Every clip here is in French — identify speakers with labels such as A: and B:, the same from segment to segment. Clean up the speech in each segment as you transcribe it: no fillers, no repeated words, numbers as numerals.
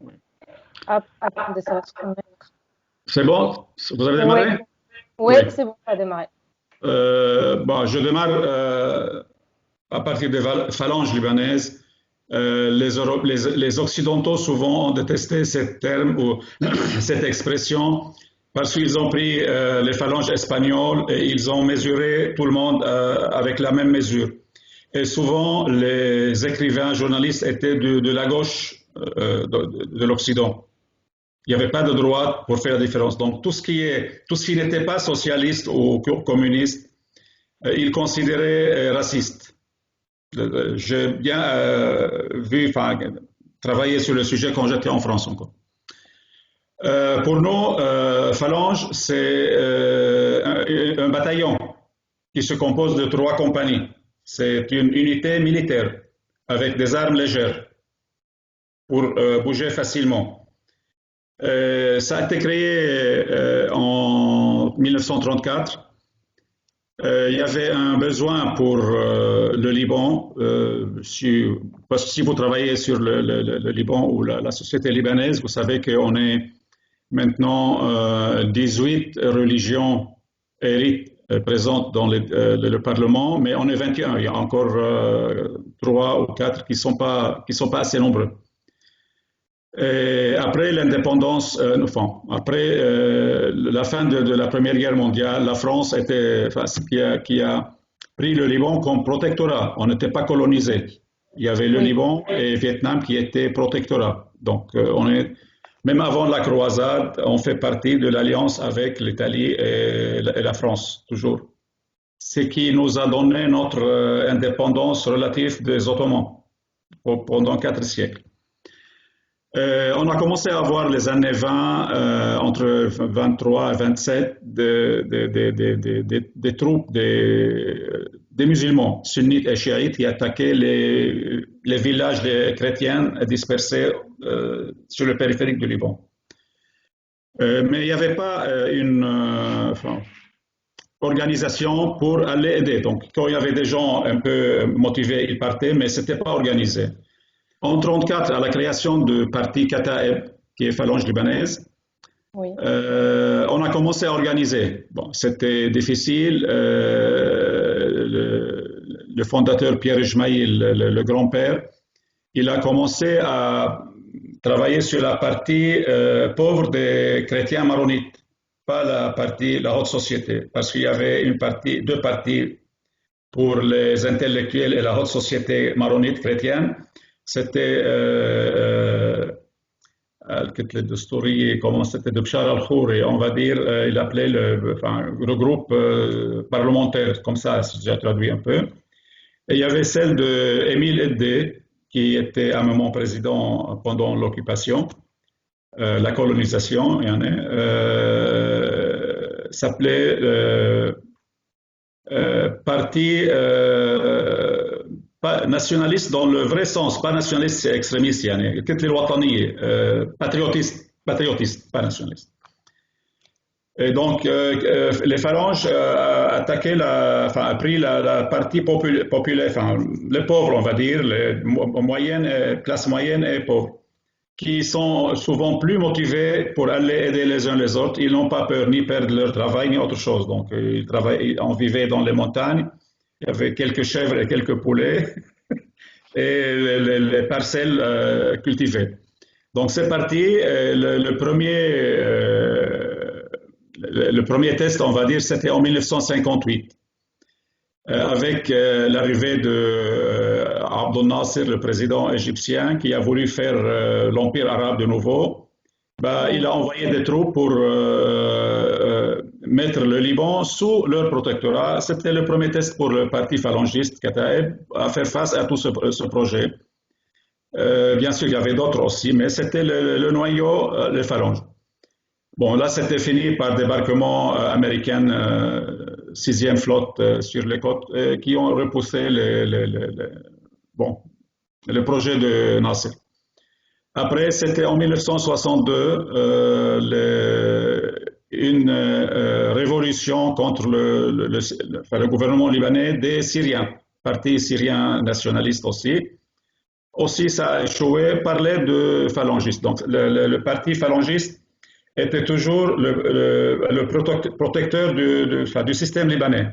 A: Oui.
B: Attendez, ça va se remettre.
A: C'est bon? Vous avez
B: Oui,
A: démarré?
B: oui,
A: Oui.
B: c'est bon, ça a démarré.
A: Bon, je démarre à partir des phalanges libanaises. Les Occidentaux souvent ont détesté ce terme ou cette expression parce qu'ils ont pris les phalanges espagnoles et ils ont mesuré tout le monde avec la même mesure. Et souvent, les écrivains, journalistes étaient de la gauche de l'Occident. Il n'y avait pas de droite pour faire la différence. Donc, tout ce qui n'était pas socialiste ou communiste, ils considéraient raciste. J'ai bien travaillé sur le sujet quand j'étais en France encore. Pour nous, Phalange, c'est un bataillon qui se compose de 3 compagnies. C'est une unité militaire avec des armes légères pour bouger facilement. Ça a été créé en 1934. Il y avait un besoin pour le Liban, parce que si vous travaillez sur le Liban ou la société libanaise, vous savez qu'on est maintenant 18 religions et rites présentes dans le Parlement, mais on est 21. Il y a encore 3 ou 4 qui sont pas assez nombreux. Et après l'indépendance, après la fin de la Première Guerre mondiale, la France était qui a pris le Liban comme protectorat. On n'était pas colonisé. Il y avait le
B: Oui,
A: Liban et le Vietnam qui étaient protectorats. Donc même avant la croisade, on fait partie de l'alliance avec l'Italie et la France, toujours. Ce qui nous a donné notre indépendance relative des Ottomans pendant 4 siècles. On a commencé à voir les années 20, entre 23 et 27, des troupes des musulmans, sunnites et chiites, qui attaquaient les villages des chrétiens dispersés sur le périphérique du Liban. Mais il n'y avait pas une organisation pour aller aider. Donc, quand il y avait des gens un peu motivés, ils partaient, mais ce n'était pas organisé. En 1934, à la création du parti Kataeb, qui est phalange libanaise,
B: oui,
A: on a commencé à organiser. Bon, c'était difficile. Le fondateur Pierre Ismail, le grand-père, il a commencé à travailler sur la partie pauvre des chrétiens maronites, pas la haute société, parce qu'il y avait deux parties pour les intellectuels et la haute société maronite chrétienne. C'était comment c'était de Bchar al-Khouri, on va dire, il appelait le groupe parlementaire, comme ça, si j'ai traduit un peu. Et il y avait celle d'Émile Eddé, qui était à un moment président pendant l'occupation, la colonisation, s'appelait Parti pas nationaliste dans le vrai sens, pas nationaliste extrémiste, patriotiste, pas nationaliste. Et donc, les phalanges attaquaient a pris la partie populaire, les pauvres, on va dire, les classes moyennes et pauvres, qui sont souvent plus motivés pour aller aider les uns les autres. Ils n'ont pas peur ni perdre leur travail, ni autre chose. Donc, on vivait dans les montagnes. Il y avait quelques chèvres et quelques poulets et les parcelles cultivées. Donc c'est parti. Le premier test, on va dire, c'était en 1958, avec l'arrivée d'Abdel Nasser, le président égyptien, qui a voulu faire l'Empire arabe de nouveau. Il a envoyé des troupes pour mettre le Liban sous leur protectorat. C'était le premier test pour le parti phalangiste Kataeb à faire face à tout ce projet. Bien sûr, il y avait d'autres aussi, mais c'était le noyau, les phalanges. Bon, là, c'était fini par débarquement américain, 6e flotte sur les côtes, qui ont repoussé le projet de Nasser. Après, c'était en 1962, une révolution contre le gouvernement libanais des Syriens, parti syrien nationaliste aussi, aussi ça a échoué, parlait de phalangistes. Donc le parti phalangiste était toujours le protecteur enfin, du système libanais,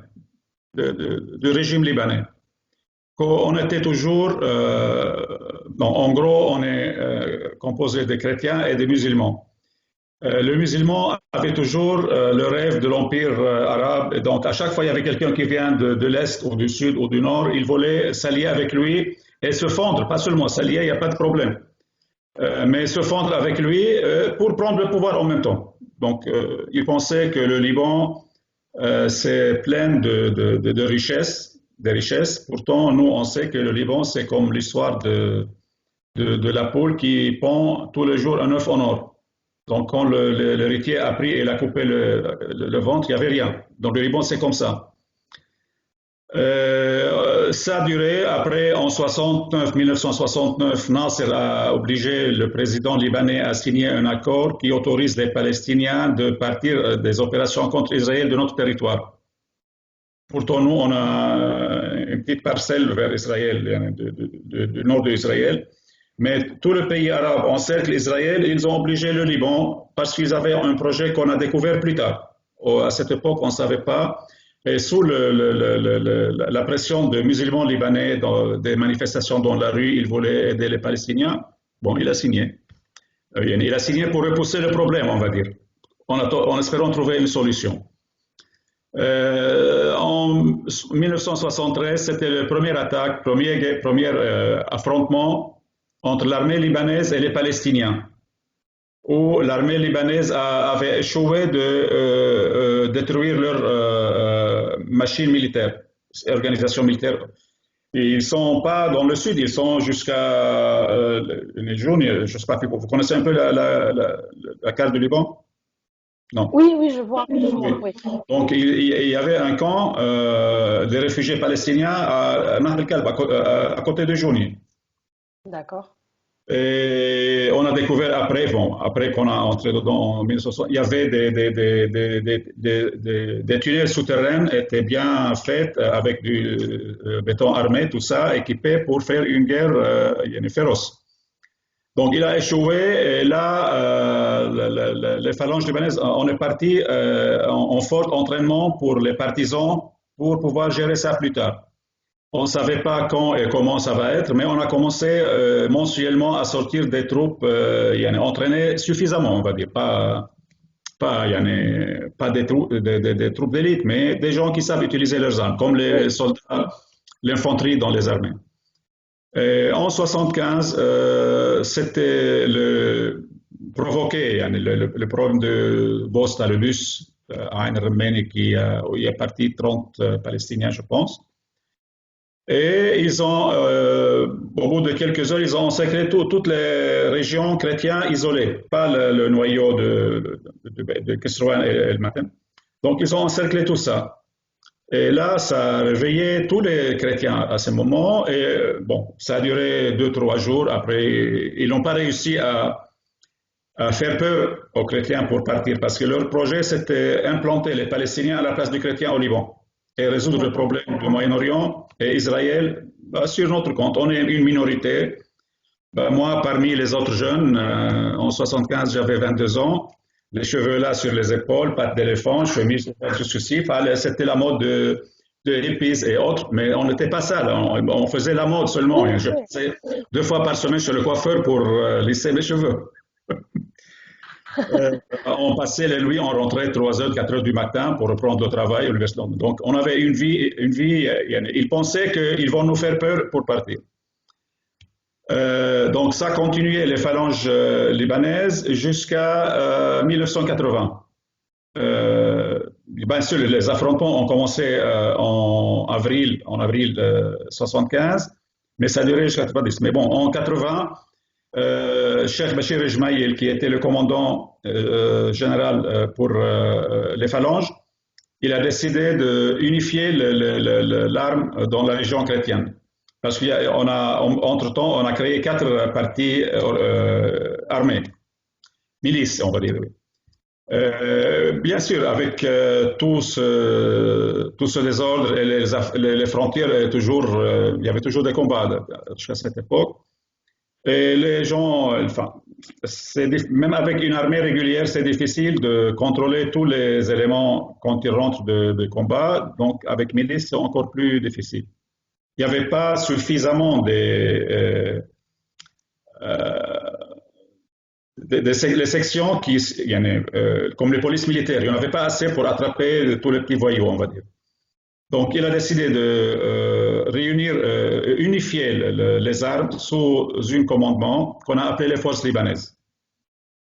A: du régime libanais. On était toujours, bon, en gros, on est composé de chrétiens et de musulmans. Le musulman avait toujours le rêve de l'empire arabe, et donc à chaque fois il y avait quelqu'un qui vient de l'Est ou du Sud ou du Nord, il voulait s'allier avec lui et se fondre, pas seulement s'allier, il n'y a pas de problème, mais se fondre avec lui pour prendre le pouvoir en même temps. Donc il pensait que le Liban, c'est plein de richesses, des richesses. Pourtant, nous, on sait que le Liban, c'est comme l'histoire de la poule qui pond tous les jours un œuf en or. Donc, quand l'héritier a pris et il a coupé le ventre, il n'y avait rien. Donc, le Liban, c'est comme ça. Ça a duré. Après, en 1969, Nasser a obligé le président libanais à signer un accord qui autorise les Palestiniens de partir des opérations contre Israël de notre territoire. Pourtant, nous, on a une petite parcelle vers Israël, du nord d'Israël. Mais tout le pays arabe encercle Israël, ils ont obligé le Liban parce qu'ils avaient un projet qu'on a découvert plus tard. À cette époque, on ne savait pas. Et sous la pression des musulmans libanais dans des manifestations dans la rue, ils voulaient aider les Palestiniens. Bon, il a signé. Il a signé pour repousser le problème, on va dire, en espérant trouver une solution. En 1973, c'était le premier affrontement entre l'armée libanaise et les Palestiniens, où l'armée libanaise avait échoué de détruire leur machine militaire, organisation militaire. Ils ne sont pas dans le sud, ils sont jusqu'à les Jounes, je ne sais pas, vous connaissez un peu la carte du Liban?
B: Non. Oui, oui, je vois.
A: Oui.
B: Oui.
A: Donc, il y avait un camp des réfugiés palestiniens à Nahr el-Kalb, à côté de Jouni.
B: D'accord.
A: Et on a découvert après, bon, après qu'on a entré dedans en 1960, il y avait des tunnels souterrains étaient bien faits avec du béton armé, tout ça, équipé pour faire une guerre féroce. Donc il a échoué et là, les phalanges libanaises, on est parti en fort entraînement pour les partisans pour pouvoir gérer ça plus tard. On ne savait pas quand et comment ça va être, mais on a commencé mensuellement à sortir des troupes entraînées suffisamment, on va dire, pas des troupes d'élite, mais des gens qui savent utiliser leurs armes, comme les soldats, l'infanterie dans les armées. Et en 1975, c'était provoqué le problème de Bosta, le bus à Ain el-Rumeni, où il est parti 30 Palestiniens, je pense. Et ils ont, au bout de quelques heures, ils ont encerclé toutes les régions chrétiennes isolées, pas le noyau de Kesrouan et El Matem. Donc, ils ont encerclé tout ça. Et là, ça a réveillé tous les chrétiens à ce moment. Et bon, ça a duré 2-3 jours. Après, ils n'ont pas réussi à faire peur aux chrétiens pour partir parce que leur projet, c'était implanter les Palestiniens à la place des chrétiens au Liban et résoudre le problème du Moyen-Orient et Israël sur notre compte. On est une minorité. Moi, parmi les autres jeunes, en 1975, j'avais 22 ans. Les cheveux là sur les épaules, pattes d'éléphant, chemise jusqu'ici. C'était la mode de hippies et autres, mais on n'était pas ça. Là. On faisait la mode seulement. Je passais 2 fois par semaine chez le coiffeur pour lisser mes cheveux. On passait les nuits, on rentrait 3h, 4h du matin pour reprendre le travail. Donc, on avait une vie. Ils pensaient qu'ils vont nous faire peur pour partir. Donc, ça continuait les phalanges libanaises jusqu'à 1980. Bien sûr, les affrontements ont commencé en avril 1975, mais ça a duré jusqu'à 90. Mais bon, en 80, Cheikh Bachir Ejmaïl, qui était le commandant général pour les phalanges, il a décidé d'unifier l'arme dans la région chrétienne. Parce qu'entre-temps, on a créé 4 partis armés, milices, on va dire. Bien sûr, avec tout ce désordre et les frontières, il y avait toujours des combats jusqu'à cette époque. Et les gens, enfin, même avec une armée régulière, c'est difficile de contrôler tous les éléments quand ils rentrent de combat. Donc, avec milice, c'est encore plus difficile. Il n'y avait pas suffisamment les sections comme les polices militaires. Il n'y en avait pas assez pour attraper tous les petits voyous, on va dire. Donc, il a décidé de unifier les armes sous un commandement qu'on a appelé les forces libanaises,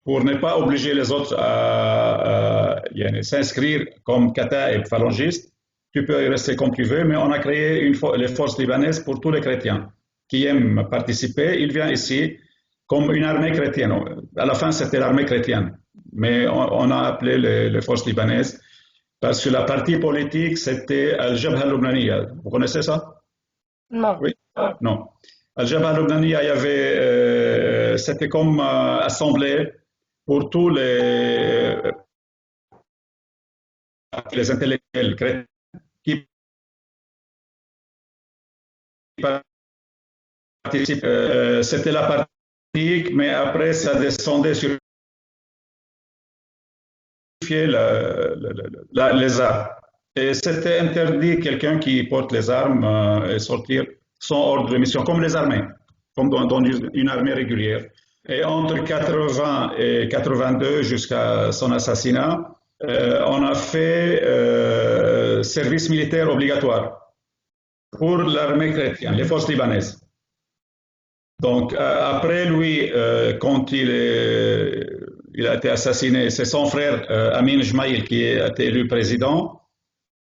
A: pour ne pas obliger les autres à s'inscrire comme kata et phalangistes. Tu peux y rester comme tu veux, mais on a créé les forces libanaises pour tous les chrétiens qui aiment participer. Ils viennent ici comme une armée chrétienne. À la fin, c'était l'armée chrétienne, mais on a appelé les forces libanaises parce que la partie politique, c'était Al-Jabha al-Lubnaniya. Vous connaissez ça?
B: Non.
A: Oui? Non. Al-Jabha al-Lubnaniya, c'était comme assemblée pour tous les intellectuels chrétiens qui participent. C'était la partie, mais après, ça descendait sur les armes. Et c'était interdit quelqu'un qui porte les armes et sortir sans ordre de mission, comme les armées, comme dans une armée régulière. Et entre 80 et 82, jusqu'à son assassinat, on a fait service militaire obligatoire pour l'armée chrétienne, les forces libanaises. Donc, après lui, quand il a été assassiné, c'est son frère Amin Jmaïl qui a été élu président.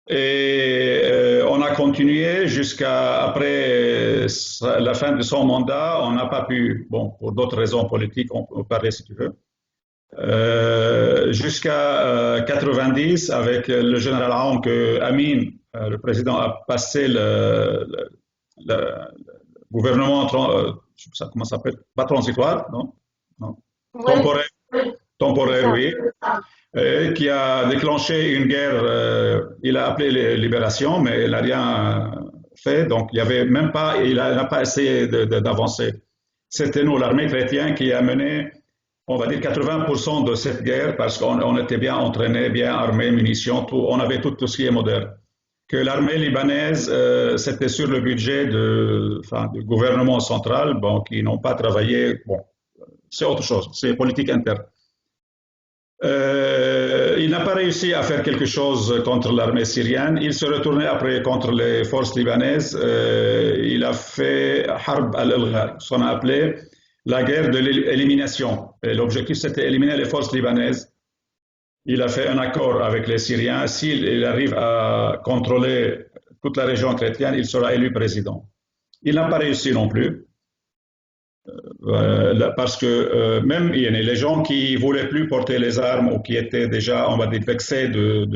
A: Et on a continué jusqu'à après la fin de son mandat. On n'a pas pu, bon, pour d'autres raisons politiques, on peut parler si tu veux, jusqu'à 90 avec le général Aoun que Amin, le président, a passé le gouvernement, je sais pas comment ça s'appelle, pas transitoire, non, non.
B: Oui.
A: Temporaire, oui. Qui a déclenché une guerre, il a appelé les libérations, mais il n'a rien fait, donc il n'a pas essayé d'avancer. C'était nous, l'armée chrétienne, qui a mené, on va dire, 80% de cette guerre, parce qu'on était bien entraînés, bien armés, munitions, tout, on avait tout ce qui est moderne. Que l'armée libanaise, c'était sur le budget du gouvernement central, bon, qui n'ont pas travaillé, bon, c'est autre chose, c'est politique interne. Il n'a pas réussi à faire quelque chose contre l'armée syrienne. Il se retournait après contre les forces libanaises. Il a fait Harb al-Ilgha, ce qu'on a appelé la guerre de l'élimination. L'objectif, c'était éliminer les forces libanaises. Il a fait un accord avec les Syriens. S'il arrive à contrôler toute la région chrétienne, il sera élu président. Il n'a pas réussi non plus. Parce que même les gens qui ne voulaient plus porter les armes ou qui étaient déjà, on va dire, vexés de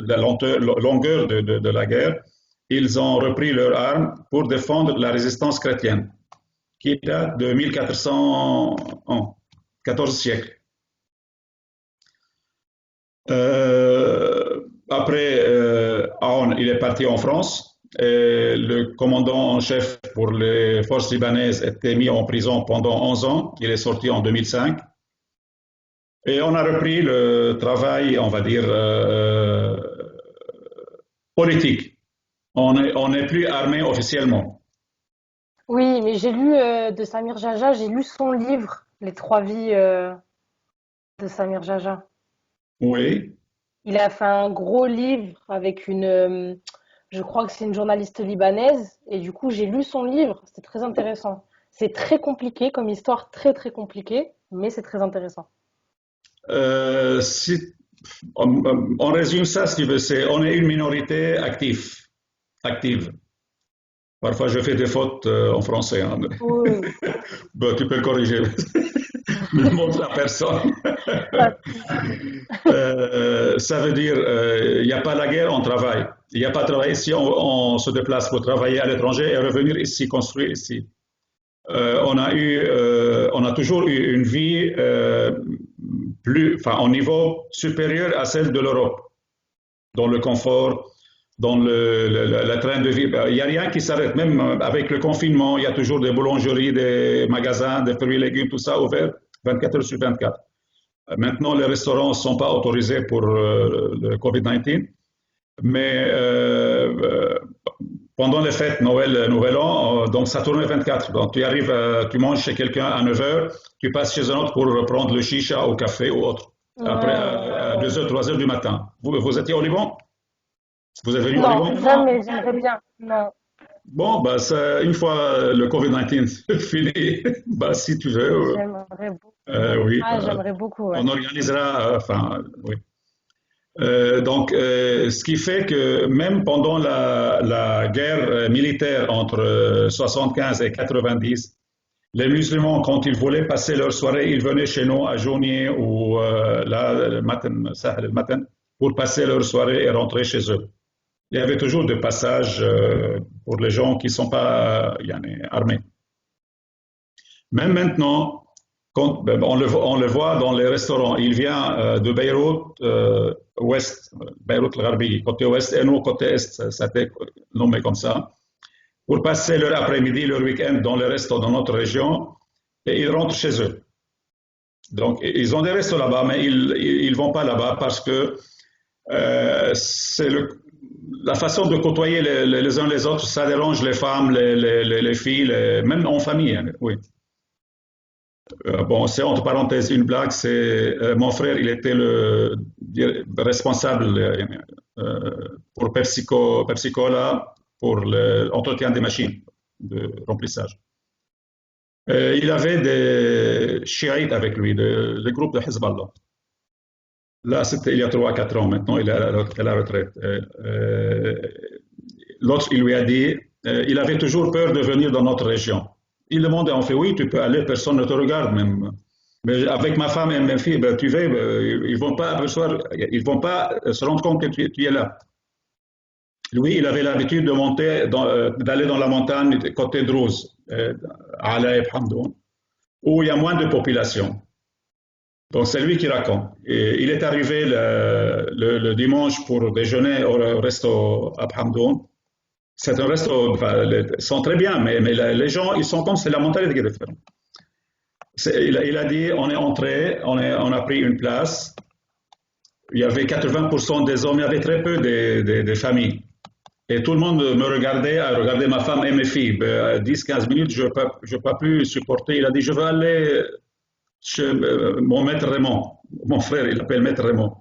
A: la longueur de la guerre, ils ont repris leurs armes pour défendre la résistance chrétienne, qui date de 1400 ans, 14 siècles. Après, Aoun, il est parti en France. Et le commandant en chef pour les forces libanaises était mis en prison pendant 11 ans. Il est sorti en 2005. Et on a repris le travail, on va dire, politique. On n'est plus armé officiellement.
B: Oui, mais j'ai lu de Samir Jaja, j'ai lu son livre, Les 3 vies de Samir Jaja.
A: Oui.
B: Il a fait un gros livre avec je crois que c'est une journaliste libanaise, et du coup j'ai lu son livre, c'est très intéressant. C'est très compliqué comme histoire, très très compliqué, mais c'est très intéressant.
A: On résume ça, si tu veux, on est une minorité active. Parfois je fais des fautes en français. Hein.
B: Oui.
A: Bon, tu peux corriger. Ne montre à personne. Ça veut dire, il n'y a pas la guerre, on travaille. Il n'y a pas de travail ici, on se déplace pour travailler à l'étranger et revenir ici, construire ici. On a toujours eu une vie au niveau supérieur à celle de l'Europe, dans le confort, dans la train de vie. Il n'y a rien qui s'arrête, même avec le confinement, il y a toujours des boulangeries, des magasins, des fruits et légumes, tout ça ouvert 24 heures sur 24. Maintenant, les restaurants ne sont pas autorisés pour le Covid-19, mais pendant les fêtes, Noël, Nouvel An, donc ça tourne 24. Donc tu arrives, tu manges chez quelqu'un à 9 heures, tu passes chez un autre pour prendre le chicha au café ou autre. Après, à 2 heures, 3 heures du matin. Vous étiez au Liban? Vous êtes venu au
B: Non,
A: Liban?
B: jamais, j'aimerais bien. Non,
A: Bon, bah, une fois le Covid-19 fini, bah, si tu veux,
B: j'aimerais beaucoup.
A: oui,
B: Ah, j'aimerais beaucoup, ouais.
A: on organisera, enfin, oui. Donc, ce qui fait que même pendant la guerre militaire entre 75 et 90, les musulmans, quand ils voulaient passer leur soirée, ils venaient chez nous à Jounier ou là, le matin, Sahel le matin, pour passer leur soirée et rentrer chez eux. Il y avait toujours des passages pour les gens qui ne sont pas armés. Même maintenant, on le voit dans les restaurants. Il vient de Beyrouth, ouest, Beyrouth al-Gharbi, côté ouest, et nous, côté est, ça a été nommé comme ça, pour passer leur après-midi, leur week-end dans les restos dans notre région, et ils rentrent chez eux. Donc, ils ont des restos là-bas, mais ils ne vont pas là-bas parce que c'est la façon de côtoyer les uns les autres, ça dérange les femmes, les filles, même en famille, hein, oui. Bon, c'est entre parenthèses une blague, c'est mon frère, il était le responsable pour PepsiCo pour l'entretien des machines de remplissage. Il avait des chiites avec lui, le groupe de Hezbollah. Là, c'était il y a 3-4 ans, maintenant il est à la retraite. L'autre, il lui a dit, il avait toujours peur de venir dans notre région. Il demandait, on fait oui, tu peux aller, personne ne te regarde même. Mais avec ma femme et mes filles, ben, tu vas, ils vont pas se rendre compte que tu es là. Lui, il avait l'habitude de monter, d'aller dans la montagne côté Druze, à Alaïb Hamdoun, où il y a moins de population. Donc c'est lui qui raconte. Et il est arrivé le dimanche pour déjeuner au resto à Hamdoun. C'est un resto, enfin, ils sont très bien, mais les gens, ils sont comme c'est la mentalité qui est différente. Il a dit, on est entré, on a pris une place. Il y avait 80% des hommes, il y avait très peu des familles. Et tout le monde me regardait, a regardé ma femme et mes filles. 10-15 minutes, je n'ai pas pu supporter. Il a dit, je veux aller chez mon maître Raymond. Mon frère, il l'appelle maître Raymond.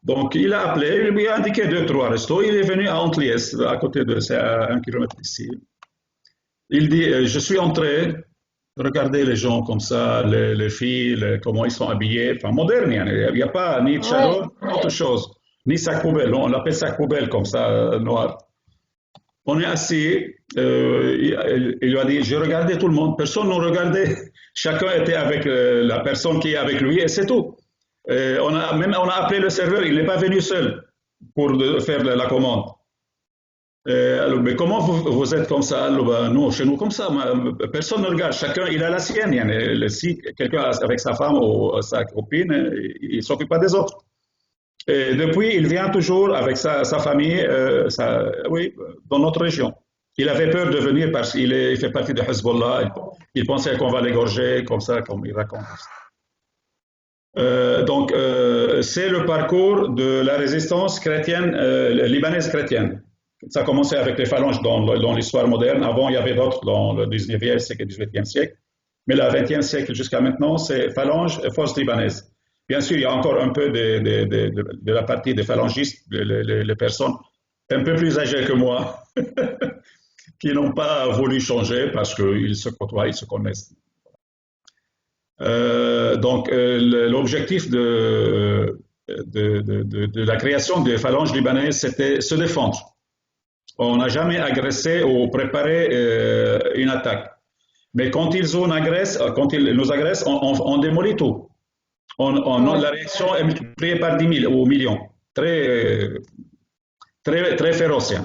A: Donc, il a appelé, il lui a indiqué 2-3 restos. Il est venu à Antliès, à côté de, c'est à 1 kilomètre d'ici. Il dit, je suis entré, regardez les gens comme ça, les filles, comment ils sont habillés, enfin moderne, il n'y a pas ni de chaleur, autre chose, ni sac poubelle, on l'appelle sac poubelle comme ça, noir. On est assis, il lui a dit, je regardais tout le monde, personne ne regardait, chacun était avec la personne qui est avec lui et c'est tout. On a appelé le serveur, il n'est pas venu seul pour faire la commande. Alors, mais comment vous êtes comme ça? Alors, ben, nous, chez nous, comme ça, personne ne regarde, chacun, il a la sienne. Si quelqu'un avec sa femme ou sa copine, il ne s'occupe pas des autres. Et depuis, il vient toujours avec sa famille, oui, dans notre région. Il avait peur de venir parce qu'il fait partie de Hezbollah. Il pensait qu'on va l'égorger, comme ça, comme il raconte. Donc, c'est le parcours de la résistance chrétienne, libanaise chrétienne. Ça a commencé avec les phalanges dans l'histoire moderne. Avant, il y avait d'autres dans le 19e siècle et 18e siècle. Mais le 20e siècle jusqu'à maintenant, c'est phalanges et forces libanaises. Bien sûr, il y a encore un peu de la partie des phalangistes, les personnes un peu plus âgées que moi, qui n'ont pas voulu changer parce qu'ils se côtoient, ils se connaissent. Donc, l'objectif de la création des phalanges libanaises, c'était se défendre. On n'a jamais agressé ou préparé une attaque. Mais quand ils nous agressent, on démolit tout. La réaction est multipliée par 10 000 ou millions. Très, très, très féroce.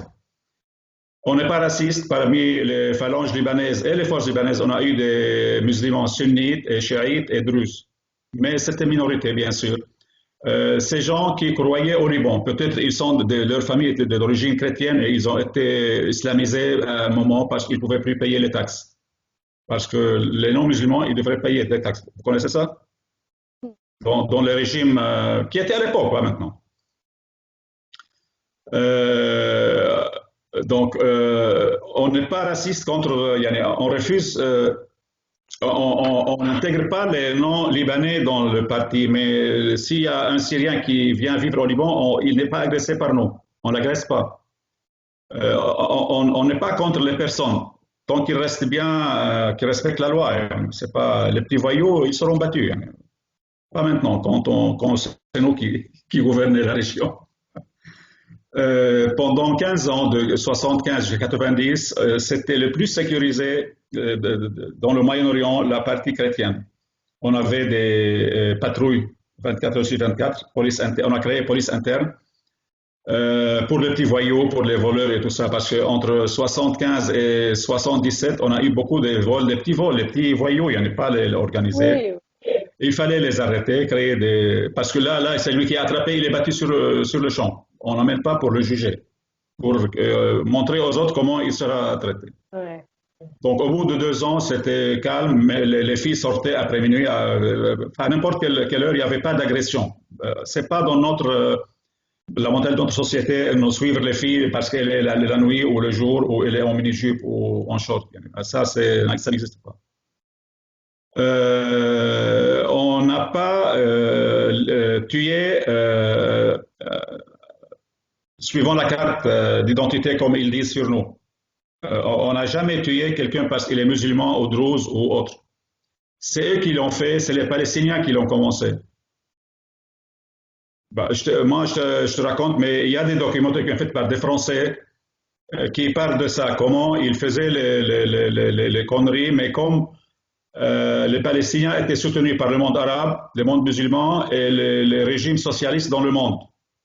A: On n'est pas raciste. Parmi les phalanges libanaises et les forces libanaises, on a eu des musulmans sunnites et chiites et druzes. Mais c'était minorité, bien sûr. Ces gens qui croyaient au Liban, peut-être ils sont leur famille était d'origine chrétienne et ils ont été islamisés à un moment parce qu'ils ne pouvaient plus payer les taxes. Parce que les non-musulmans, ils devraient payer des taxes. Vous connaissez ça? Dans le régime qui était à l'époque, pas maintenant. Euh, on n'est pas raciste contre, on refuse, on n'intègre pas les non-libanais dans le parti, mais s'il y a un Syrien qui vient vivre au Liban, il n'est pas agressé par nous, on ne l'agresse pas. On n'est pas contre les personnes, tant qu'ils restent bien, qu'ils respectent la loi. C'est pas, les petits voyous, ils seront battus. Pas maintenant, quand c'est nous qui gouvernons la région. Pendant 15 ans, de 75 jusqu'à 90, c'était le plus sécurisé dans le Moyen-Orient, la partie chrétienne. On avait des patrouilles 24 heures sur 24, on a créé police interne pour les petits voyous, pour les voleurs et tout ça, parce qu'entre 75 et 77, on a eu beaucoup de vols, des petits vols, les petits voyous, il n'y en a pas les organisés.
B: Oui.
A: Il fallait les arrêter, créer des... Parce que là c'est lui qui est attrapé, il est battu sur le champ. On n'emmène pas pour le juger, pour montrer aux autres comment il sera traité.
B: Ouais.
A: Donc au bout de 2 ans, c'était calme, mais les filles sortaient après minuit, à n'importe quelle heure, il n'y avait pas d'agression. C'est pas dans la mentalité de notre société, nous suivre les filles parce qu'elle est la nuit ou le jour, ou elle est en mini-jupe ou en short. Ça n'existe pas. On n'a pas tué, suivant la carte d'identité comme ils disent sur nous. On n'a jamais tué quelqu'un parce qu'il est musulman ou druze ou autre. C'est eux qui l'ont fait, c'est les Palestiniens qui l'ont commencé. Je te raconte, mais il y a des documentaires qui sont faits par des Français qui parlent de ça, comment ils faisaient les conneries, mais comme les Palestiniens étaient soutenus par le monde arabe, le monde musulman et les régimes socialistes dans le monde,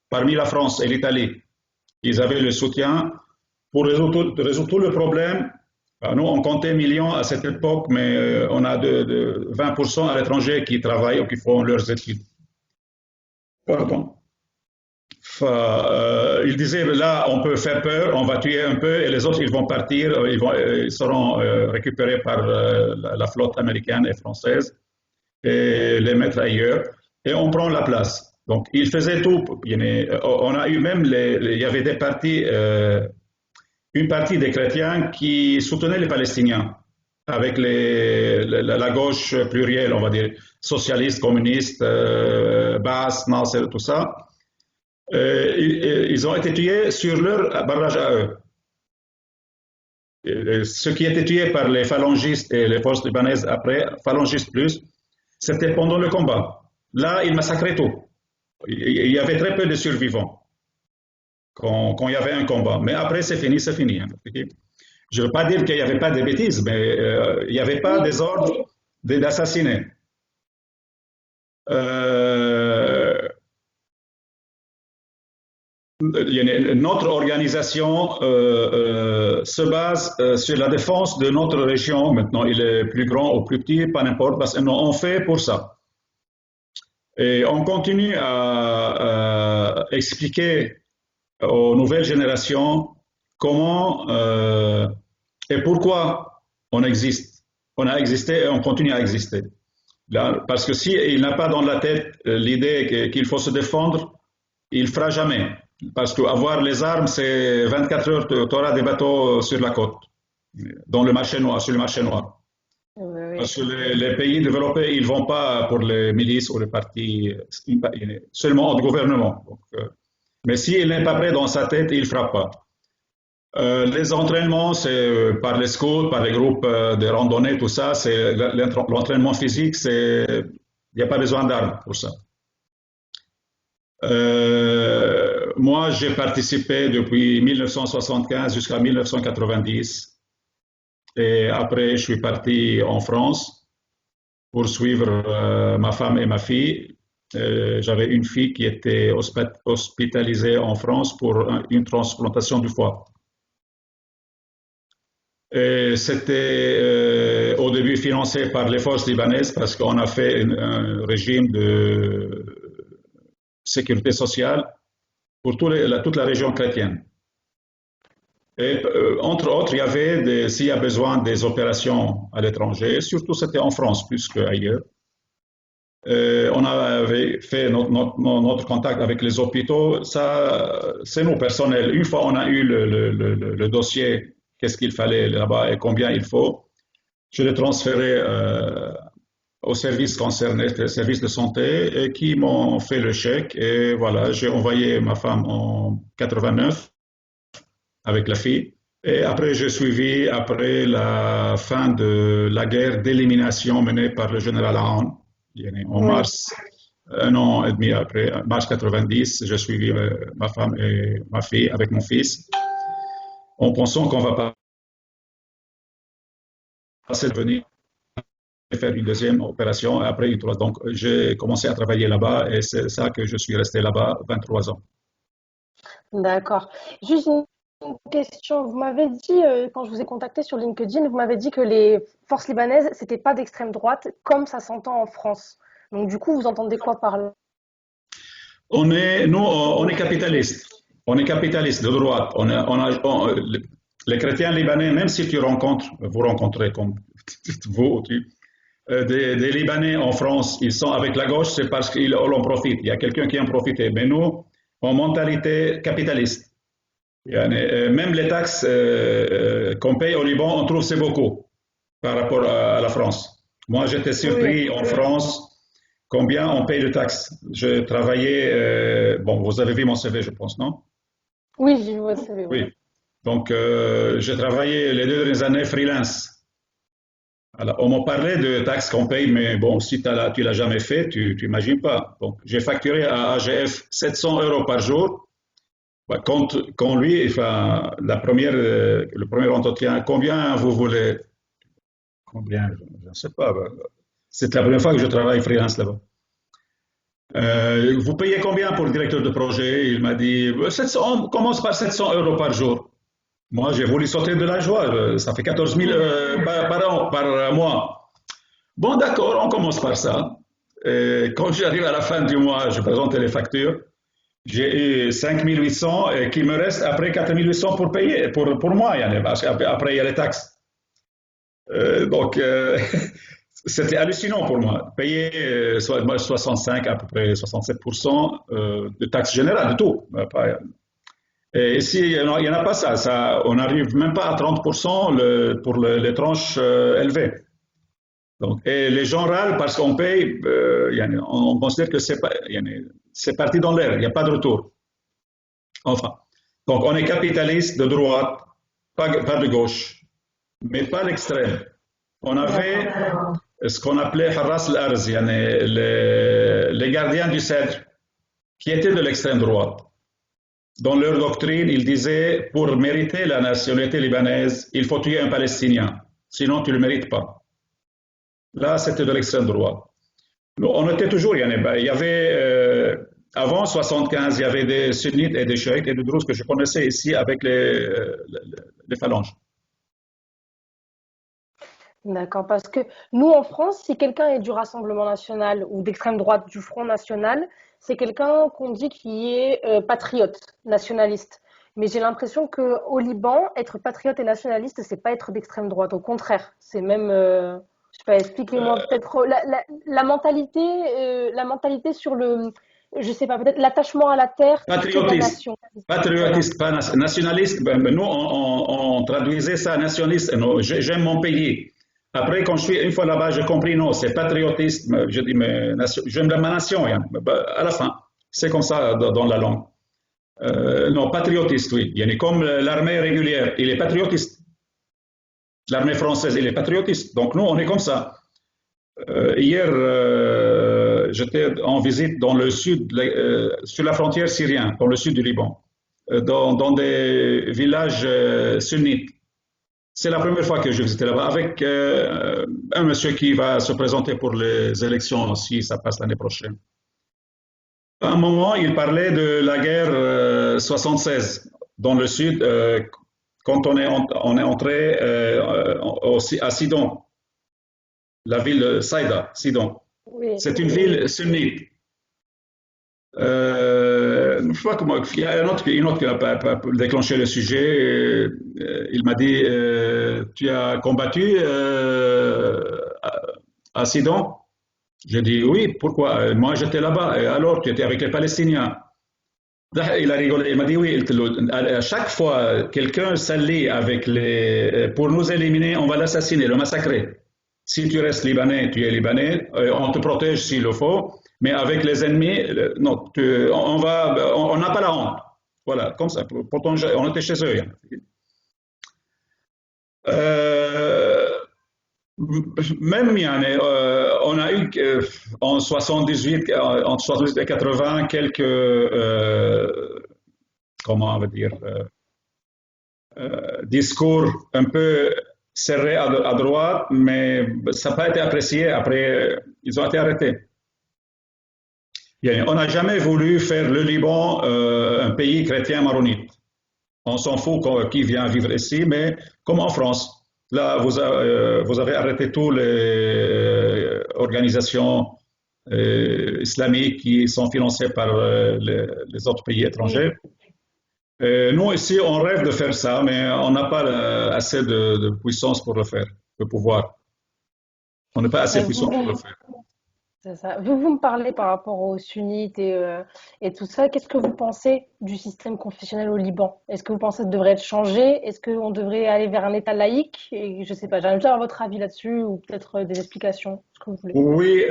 A: parmi la France et l'Italie. Ils avaient le soutien pour résoudre tout le problème. Nous, on comptait millions à cette époque, mais on a de 20% à l'étranger qui travaillent ou qui font leurs études. Pardon. Il disait, là, on peut faire peur, on va tuer un peu, et les autres, ils vont partir, ils seront récupérés par la flotte américaine et française, et les mettre ailleurs, et on prend la place. Donc, ils faisaient tout. On a eu même, il y avait des partis, une partie des chrétiens qui soutenaient les Palestiniens, avec la gauche plurielle, on va dire, socialiste, communiste, Baas, Nasser, tout ça. Ils ont été tués sur leur barrage à eux. Ce qui a été tué par les phalangistes et les forces libanaises après, phalangistes plus, c'était pendant le combat. Là, ils massacraient tout. Il y avait très peu de survivants quand il y avait un combat. Mais après, c'est fini, c'est fini. Je ne veux pas dire qu'il n'y avait pas de bêtises, mais il n'y avait pas des ordres d'assassiner. Notre organisation se base sur la défense de notre région. Maintenant, il est plus grand ou plus petit, pas n'importe, parce qu'on fait pour ça. Et on continue à expliquer aux nouvelles générations comment et pourquoi on existe. On a existé et on continue à exister. Là, parce que s'il n'a pas dans la tête l'idée qu'il faut se défendre, il ne fera jamais. Parce qu'avoir les armes, c'est 24 heures, tu auras des bateaux sur la côte, dans le marché noir, sur le marché noir.
B: Oui.
A: Parce que les pays développés, ils ne vont pas pour les milices ou les partis, seulement au gouvernement. Donc, mais s'il n'est pas prêt dans sa tête, il ne fera pas. Les entraînements, c'est par les scouts, par les groupes de randonnée, tout ça, c'est l'entraînement physique, il n'y a pas besoin d'armes pour ça. Moi, j'ai participé depuis 1975 jusqu'à 1990. Et après, je suis parti en France pour suivre ma femme et ma fille. J'avais une fille qui était hospitalisée en France pour une transplantation du foie. Et c'était au début financé par les forces libanaises parce qu'on a fait un régime sécurité sociale pour toute la région chrétienne. Et entre autres, il y avait, s'il y a besoin des opérations à l'étranger, surtout c'était en France plus qu'ailleurs. On avait fait notre contact avec les hôpitaux. Ça, c'est nous personnels. Une fois on a eu le dossier, qu'est-ce qu'il fallait là-bas et combien il faut, je l'ai transféré aux services concernés, les services de santé, et qui m'ont fait le chèque. Et voilà, j'ai envoyé ma femme en 89 avec la fille. Et après, j'ai suivi après la fin de la guerre d'élimination menée par le général Aoun. En
B: Oui,
A: mars, un an et demi après, mars 90, j'ai suivi ma femme et ma fille avec mon fils, en pensant qu'on va passer de venir faire une deuxième opération après une troisième. Donc, j'ai commencé à travailler là-bas et c'est ça que je suis resté là-bas 23 ans.
B: d'accord. Juste une question. Vous m'avez dit, quand je vous ai contacté sur LinkedIn, vous m'avez dit que les forces libanaises, c'était pas d'extrême droite, comme ça s'entend en France. Donc, du coup, vous entendez quoi par là?
A: Nous, on est capitaliste. On est capitaliste de droite. Les chrétiens libanais, même si vous rencontrez comme vous, des Libanais en France, ils sont avec la gauche, c'est parce qu'ils en profitent. Il y a quelqu'un qui en profite. Mais nous, en mentalité capitaliste, même les taxes qu'on paye au Liban, on trouve c'est beaucoup par rapport à la France. Moi, j'étais
B: Oui,
A: surpris en France combien on paye de taxes. Je travaillais, bon, vous avez vu mon CV, je pense, non?
B: oui, j'ai vu votre CV, oui.
A: Oui. Donc, j'ai travaillé les 2 dernières années freelance. Alors, on m'a parlé de taxes qu'on paye, mais bon, si tu l'as jamais fait, tu n'imagines pas. Donc, j'ai facturé à AGF 700 euros par jour. Bah, quand lui, enfin, le premier entretien, combien vous voulez? Combien? Je ne sais pas. Bah, c'est la première fois que je travaille freelance là-bas. Vous payez combien pour le directeur de projet? Il m'a dit, 700, on commence par 700 euros par jour. Moi, j'ai voulu sauter de la joie. Ça fait 14 000 par an, par mois. Bon, d'accord, on commence par ça. Et quand j'arrive à la fin du mois, je présente les factures. J'ai eu 5 800 et qu'il me reste après 4 800 pour payer, pour moi, parce qu'après, il y a les taxes. Donc, c'était hallucinant pour moi. Payer 65, à peu près 67% de taxes générales, de tout. Et ici, il n'y en a pas ça. On n'arrive même pas à 30% pour les tranches élevées. Donc, et les gens râlent parce qu'on paye, on considère que c'est parti dans l'air, il n'y a pas de retour. Enfin, donc on est capitaliste de droite, pas de gauche, mais pas l'extrême. On avait
B: D'accord.
A: ce qu'on appelait Harras al-Arz, les gardiens du cèdre, qui étaient de l'extrême droite. Dans leur doctrine, ils disaient, pour mériter la nationalité libanaise, il faut tuer un Palestinien, sinon tu ne le mérites pas. Là, c'était de l'extrême droite. On était toujours, il y avait, avant 75, il y avait des sunnites et des chiites et des druzes que je connaissais ici avec les phalanges.
B: D'accord, parce que nous, en France, si quelqu'un est du Rassemblement national ou d'extrême droite du Front national, c'est quelqu'un qu'on dit qui est patriote, nationaliste. Mais j'ai l'impression qu'au Liban, être patriote et nationaliste, c'est pas être d'extrême droite. Au contraire, c'est même, je sais pas, expliquez-moi peut-être la mentalité sur le, je sais pas, peut-être l'attachement à la terre plus que la
A: Patriotiste,
B: nation. Voilà.
A: patriotiste, pas nationaliste. Nous, on traduisait ça nationaliste. J'aime mon pays. Après, quand je suis une fois là-bas, j'ai compris, non, c'est patriotiste. Je dis, mais j'aime ma nation. À la fin, c'est comme ça dans la langue. Non, patriotiste, oui. Il y a comme l'armée régulière, il est patriotiste. L'armée française, il est patriotiste. Donc nous, on est comme ça. Hier, j'étais en visite dans le sud, sur la frontière syrienne, dans le sud du Liban, dans des villages sunnites. C'est la première fois que je visitais là-bas avec un monsieur qui va se présenter pour les élections si ça passe l'année prochaine. À un moment, il parlait de la guerre 76 dans le sud, quand on est entré à Sidon, la ville de Saïda, Sidon.
B: Oui,
A: C'est une
B: oui,
A: ville sunnite. une fois il y a une autre qui a déclenché le sujet. Il m'a dit, tu as combattu à Sidon? J'ai dit oui, pourquoi? Moi j'étais là-bas. Et alors, tu étais avec les Palestiniens? Il a rigolé, il m'a dit oui, à chaque fois quelqu'un s'allie avec pour nous éliminer, on va l'assassiner, le massacrer. Si tu restes libanais, tu es libanais, on te protège s'il le faut, mais avec les ennemis, non, on n'a pas la honte. Voilà, comme ça. Pourtant, on était chez eux. Euh, Même, on a eu en 78, entre 78 et 80, quelques, comment on va dire, discours un peu serrés à droite, mais ça n'a pas été apprécié. Après, ils ont été arrêtés. On n'a jamais voulu faire le Liban un pays chrétien maronite. On s'en fout qui vient vivre ici, mais comme en France. Là, vous avez arrêté toutes les organisations islamiques qui sont financées par les autres pays étrangers. Nous, ici, on rêve de faire ça, mais on n'a pas assez de puissance pour le faire, de pouvoir. On n'est pas assez
B: Mais
A: puissant pour le faire.
B: c'est ça. Vous me parlez par rapport aux sunnites et tout ça. Qu'est-ce que vous pensez du système confessionnel au Liban? Est-ce que vous pensez que ça devrait être changé? Est-ce qu'on devrait aller vers un État laïque? Et je sais pas, j'aimerais bien avoir votre avis là-dessus ou peut-être des explications, ce que vous voulez.
A: Oui,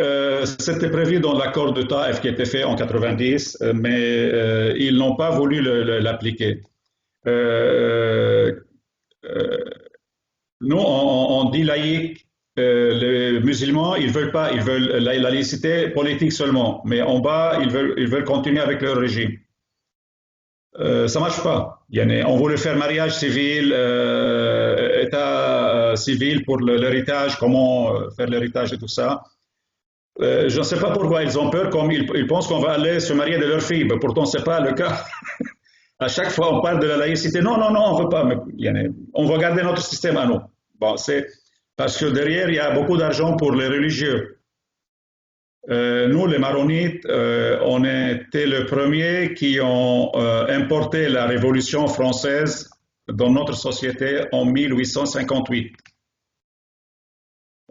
A: c'était prévu dans l'accord de Taïf qui a été fait en 90, mais ils n'ont pas voulu l'appliquer. Euh, euh, Nous, on dit laïque. Les musulmans, ils veulent pas, ils veulent la laïcité politique seulement. Mais en bas, ils veulent continuer avec leur régime. Ça marche pas. On voulait faire mariage civil, état civil pour l'héritage, comment faire l'héritage et tout ça. Je ne sais pas pourquoi ils ont peur, comme ils pensent qu'on va aller se marier de leur fille. Mais pourtant, ce n'est pas le cas. À chaque fois, on parle de la laïcité. Non, non, non, on ne veut pas. Mais, on va garder notre système à nous. Bon, c'est parce que derrière, il y a beaucoup d'argent pour les religieux. Nous, les maronites, on était les premiers qui ont importé la Révolution française dans notre société en 1858.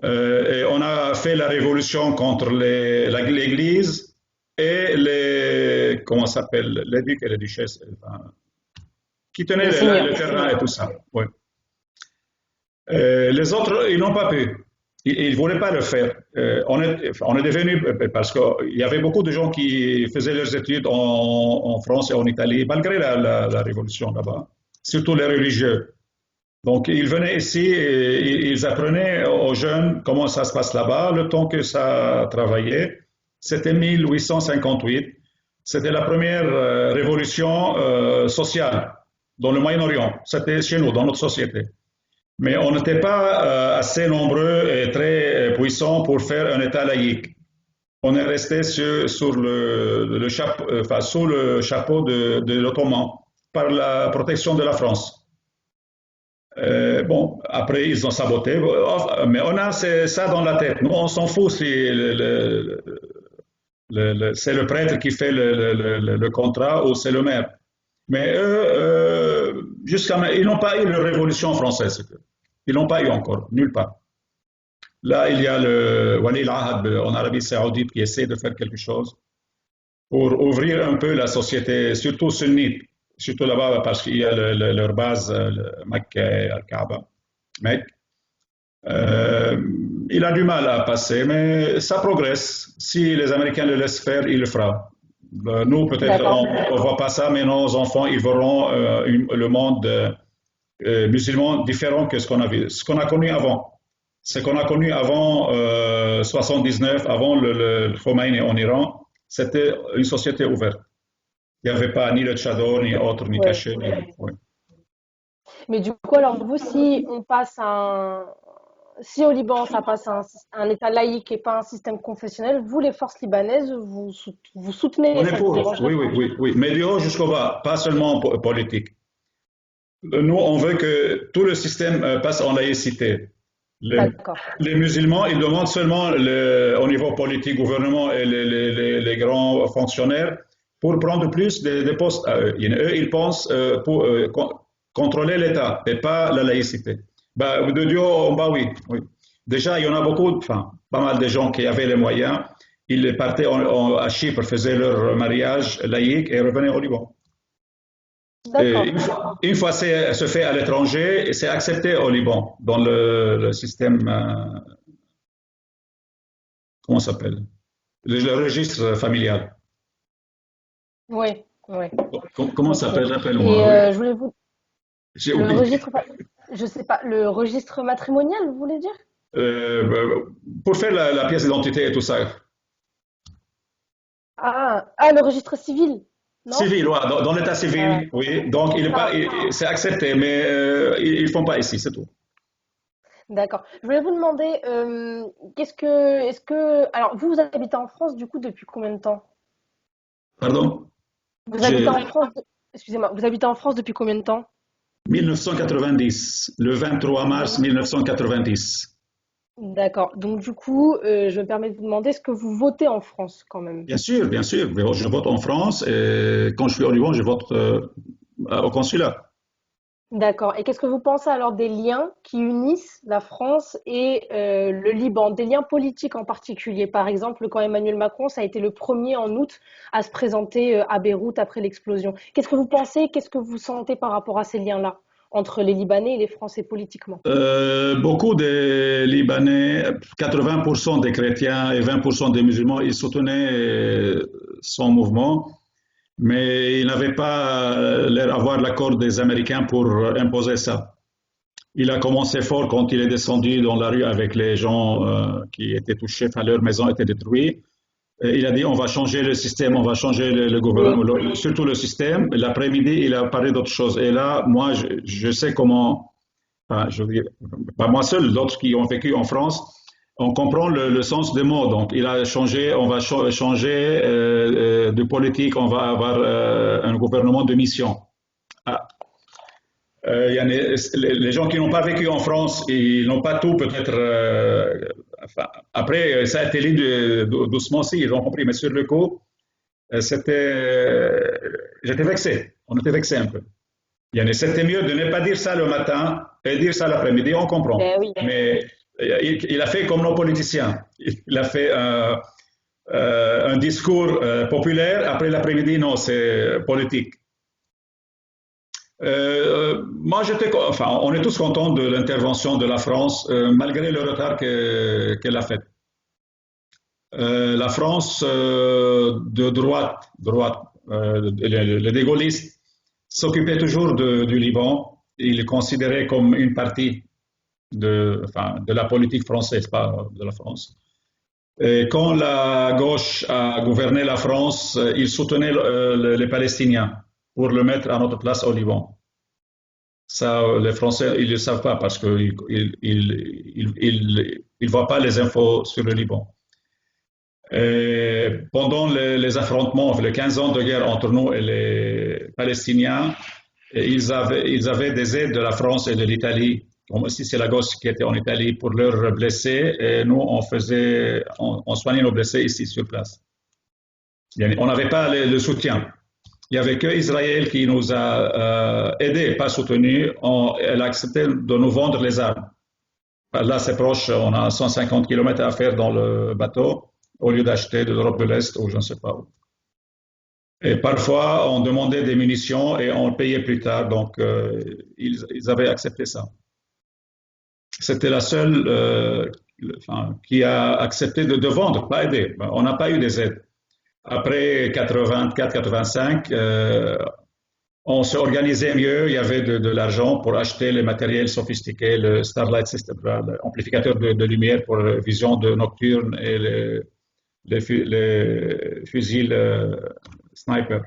A: Et on a fait la révolution contre l'Église et comment ça s'appelle, les ducs et les duchesses, qui tenaient le terrain et tout ça. Oui. Les autres, ils n'ont pas pu. Ils ne voulaient pas le faire. On est devenu, parce qu'il y avait beaucoup de gens qui faisaient leurs études en France et en Italie, malgré la révolution là-bas, surtout les religieux. Donc, ils venaient ici et ils apprenaient aux jeunes comment ça se passe là-bas, le temps que ça travaillait. C'était 1858. C'était la première révolution sociale dans le Moyen-Orient. C'était chez nous, dans notre société. Mais on n'était pas assez nombreux et très puissants pour faire un État laïque. On est resté sous le chapeau de l'Ottoman par la protection de la France. Bon, après, ils ont saboté, mais on a ça dans la tête. Nous, on s'en fout si c'est le prêtre qui fait le contrat ou c'est le maire. Mais eux, jusqu'à maintenant, ils n'ont pas eu la révolution française. Ils n'ont pas eu encore, nulle part. Là, il y a le Wali al-Ahad en Arabie Saoudite qui essaie de faire quelque chose pour ouvrir un peu la société, surtout sunnite, surtout là-bas parce qu'il y a leur base, Mecca et Al-Kaaba. Il a du mal à passer, mais ça progresse. Si les Américains le laissent faire, il le fera. Nous, peut-être, on ne voit pas ça, mais nos enfants, ils verront le monde musulman différent que ce qu'on a connu avant. Ce qu'on a connu avant 79, avant le Khomeini en Iran, c'était une société ouverte. Il n'y avait pas ni le tchador, ni autre, ni caché. Oui.
B: Mais du coup, alors vous, si au Liban, ça passe un État laïque et pas un système confessionnel, vous, les forces libanaises, vous soutenez
A: On
B: ça
A: est pour, oui. Mais du haut jusqu'au bas, pas seulement politique. Nous, on veut que tout le système passe en laïcité. Les musulmans, ils demandent seulement au niveau politique, gouvernement et les grands fonctionnaires pour prendre plus de postes à eux. Eux, ils pensent pour contrôler l'État et pas la laïcité. Bah, de Dieu en bas, oui, oui. Déjà, il y en a beaucoup, enfin, pas mal de gens qui avaient les moyens. Ils partaient à Chypre, faisaient leur mariage laïque et revenaient au Liban. Et
B: D'accord.
A: une fois c'est se fait à l'étranger, c'est accepté au Liban, dans le système, comment ça s'appelle? Le registre familial.
B: Oui, oui.
A: Comment ça
B: Ok.
A: s'appelle? Rappelle-moi,
B: Et
A: oui.
B: je voulais vous...
A: J'ai
B: Le
A: oublié.
B: registre, je sais pas, le registre matrimonial, vous voulez dire?
A: Pour faire la pièce d'identité et tout ça.
B: Le registre civil, non?
A: Civil, ouais, dans l'état
B: Euh,
A: civil, oui. Donc,
B: ah,
A: c'est accepté, mais ils ne font pas ici, c'est tout.
B: d'accord. Je voulais vous demander, alors vous habitez en France du coup depuis combien de temps?
A: Pardon?
B: Vous habitez
A: J'ai
B: en France, excusez-moi, vous habitez en France depuis combien de temps?
A: 1990, le 23 mars 1990.
B: D'accord. Donc du coup, je me permets de vous demander, est-ce que vous votez en France quand même?
A: Bien sûr, je vote en France et quand je suis au Liban, je vote au consulat.
B: D'accord. Et qu'est-ce que vous pensez alors des liens qui unissent la France et le Liban, des liens politiques en particulier? Par exemple, quand Emmanuel Macron, ça a été le premier en août à se présenter à Beyrouth après l'explosion. Qu'est-ce que vous pensez, qu'est-ce que vous sentez par rapport à ces liens-là entre les Libanais et les Français politiquement?
A: Beaucoup de Libanais, 80% des chrétiens et 20% des musulmans, ils soutenaient son mouvement, mais ils n'avaient pas l'air avoir l'accord des Américains pour imposer ça. Il a commencé fort quand il est descendu dans la rue avec les gens qui étaient touchés, enfin leur maison était détruite. Et il a dit on va changer le système, on va changer le
B: Oui.
A: gouvernement, surtout le système. L'après-midi, il a parlé d'autre chose. Et là, moi, je sais comment, enfin, je veux dire, pas moi seul, d'autres qui ont vécu en France, on comprend le sens des mots. Donc, il a changé, on va changer de politique, on va avoir un gouvernement de mission. Ah, les gens qui n'ont pas vécu en France, ils n'ont pas tout peut-être. Enfin, après, ça a été lu doucement, si, ils ont compris, mais sur le coup, j'étais vexé. On était vexé un peu. C'était mieux de ne pas dire ça le matin et dire ça l'après-midi, on comprend.
B: Ben oui.
A: Mais il a fait comme nos politiciens. Il a fait un discours populaire, après l'après-midi, non, c'est politique. Moi, enfin, on est tous contents de l'intervention de la France, malgré le retard qu'elle a fait. La France de les gaullistes s'occupaient toujours du Liban. Ils le considéraient comme une partie enfin, de la politique française, pas de la France. Et quand la gauche a gouverné la France, ils soutenaient les Palestiniens pour le mettre à notre place au Liban. Ça, les Français, ils ne le savent pas parce qu'ils ne voient pas les infos sur le Liban. Et pendant les affrontements, les 15 ans de guerre entre nous et les Palestiniens, ils avaient des aides de la France et de l'Italie, comme aussi c'est la gauche qui était en Italie pour leurs blessés, et nous, on soignait nos blessés ici sur place. On n'avait pas le soutien. Il n'y avait que Israël qui nous a aidés, pas soutenus. Elle a accepté de nous vendre les armes. Là, c'est proche, on a 150 km à faire dans le bateau, au lieu d'acheter de l'Europe de l'Est ou je ne sais pas où. Et parfois, on demandait des munitions et on payait plus tard. Donc, ils avaient accepté ça. C'était la seule enfin, qui a accepté de vendre, pas aider. On n'a pas eu des aides. Après 84-85, on s'est organisé mieux, il y avait de l'argent pour acheter les matériels sophistiqués, le Starlight System, l'amplificateur de lumière pour vision de nocturne et les fusils sniper,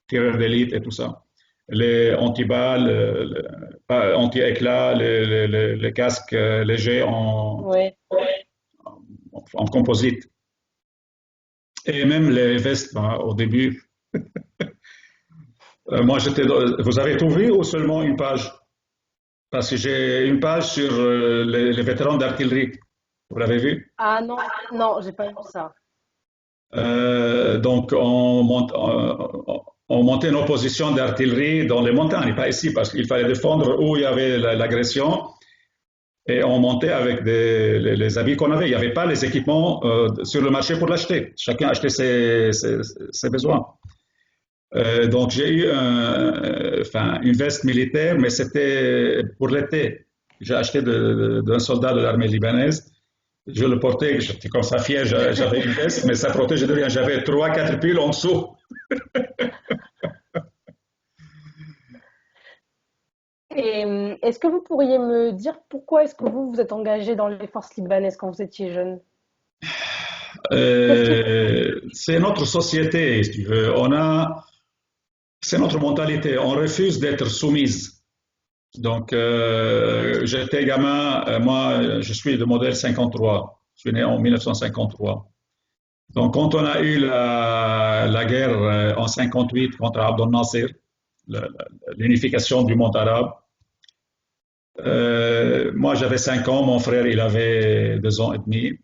A: tireurs d'élite et tout ça. Les antiballes, anti-éclat, les casques légers
B: Oui.
A: en composite. Et même les vestes, hein, au début. Moi, vous avez tout vu ou seulement une page? Parce que j'ai une page sur les vétérans d'artillerie. Vous l'avez vu?
B: Ah non, non, j'ai pas vu ça.
A: Donc, on montait nos positions d'artillerie dans les montagnes, pas ici, parce qu'il fallait défendre où il y avait l'agression. Et on montait avec les habits qu'on avait. Il n'y avait pas les équipements sur le marché pour l'acheter. Chacun achetait ses besoins. Donc j'ai eu une veste militaire, mais c'était pour l'été. J'ai acheté d'un soldat de l'armée libanaise. Je le portais, j'étais comme ça fier, j'avais une veste, mais ça protégeait de rien. J'avais trois, quatre piles en dessous.
B: Et est-ce que vous pourriez me dire pourquoi est-ce que vous vous êtes engagé dans les forces libanaises quand vous étiez jeune? Qu'est-ce qui...
A: C'est notre société, si tu veux. C'est notre mentalité. On refuse d'être soumise. Donc, j'étais gamin, moi, je suis de modèle 53. Je suis né en 1953. Donc, quand on a eu la guerre en 58 contre Abdel Nasser, l'unification du monde arabe, moi, j'avais 5 ans, mon frère, il avait 2 ans et demi.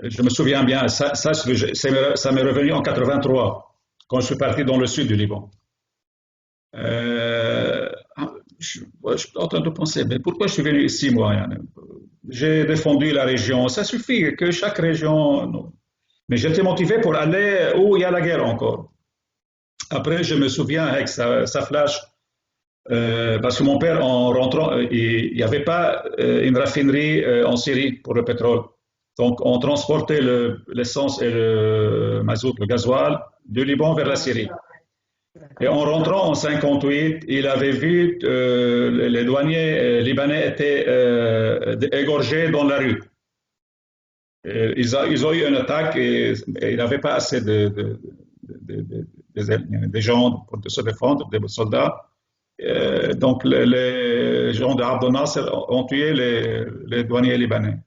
A: Je me souviens bien, ça m'est revenu en 83, quand je suis parti dans le sud du Liban. Euh, je suis en train de penser, mais pourquoi je suis venu ici, moi? J'ai défendu la région. Ça suffit que chaque région. Non. Mais j'étais motivé pour aller où il y a la guerre encore. Après, je me souviens avec ça flash, parce que mon père, en rentrant, il n'y avait pas une raffinerie en Syrie pour le pétrole. Donc, on transportait l'essence et le mazout, le gasoil, du Liban vers la Syrie. Et en rentrant en 58, il avait vu les douaniers libanais étaient égorgés dans la rue. Ils ont eu une attaque et il n'avait pas assez de gens pour se défendre, des soldats. Donc les gens de Abdel Nasser ont tué les douaniers libanais.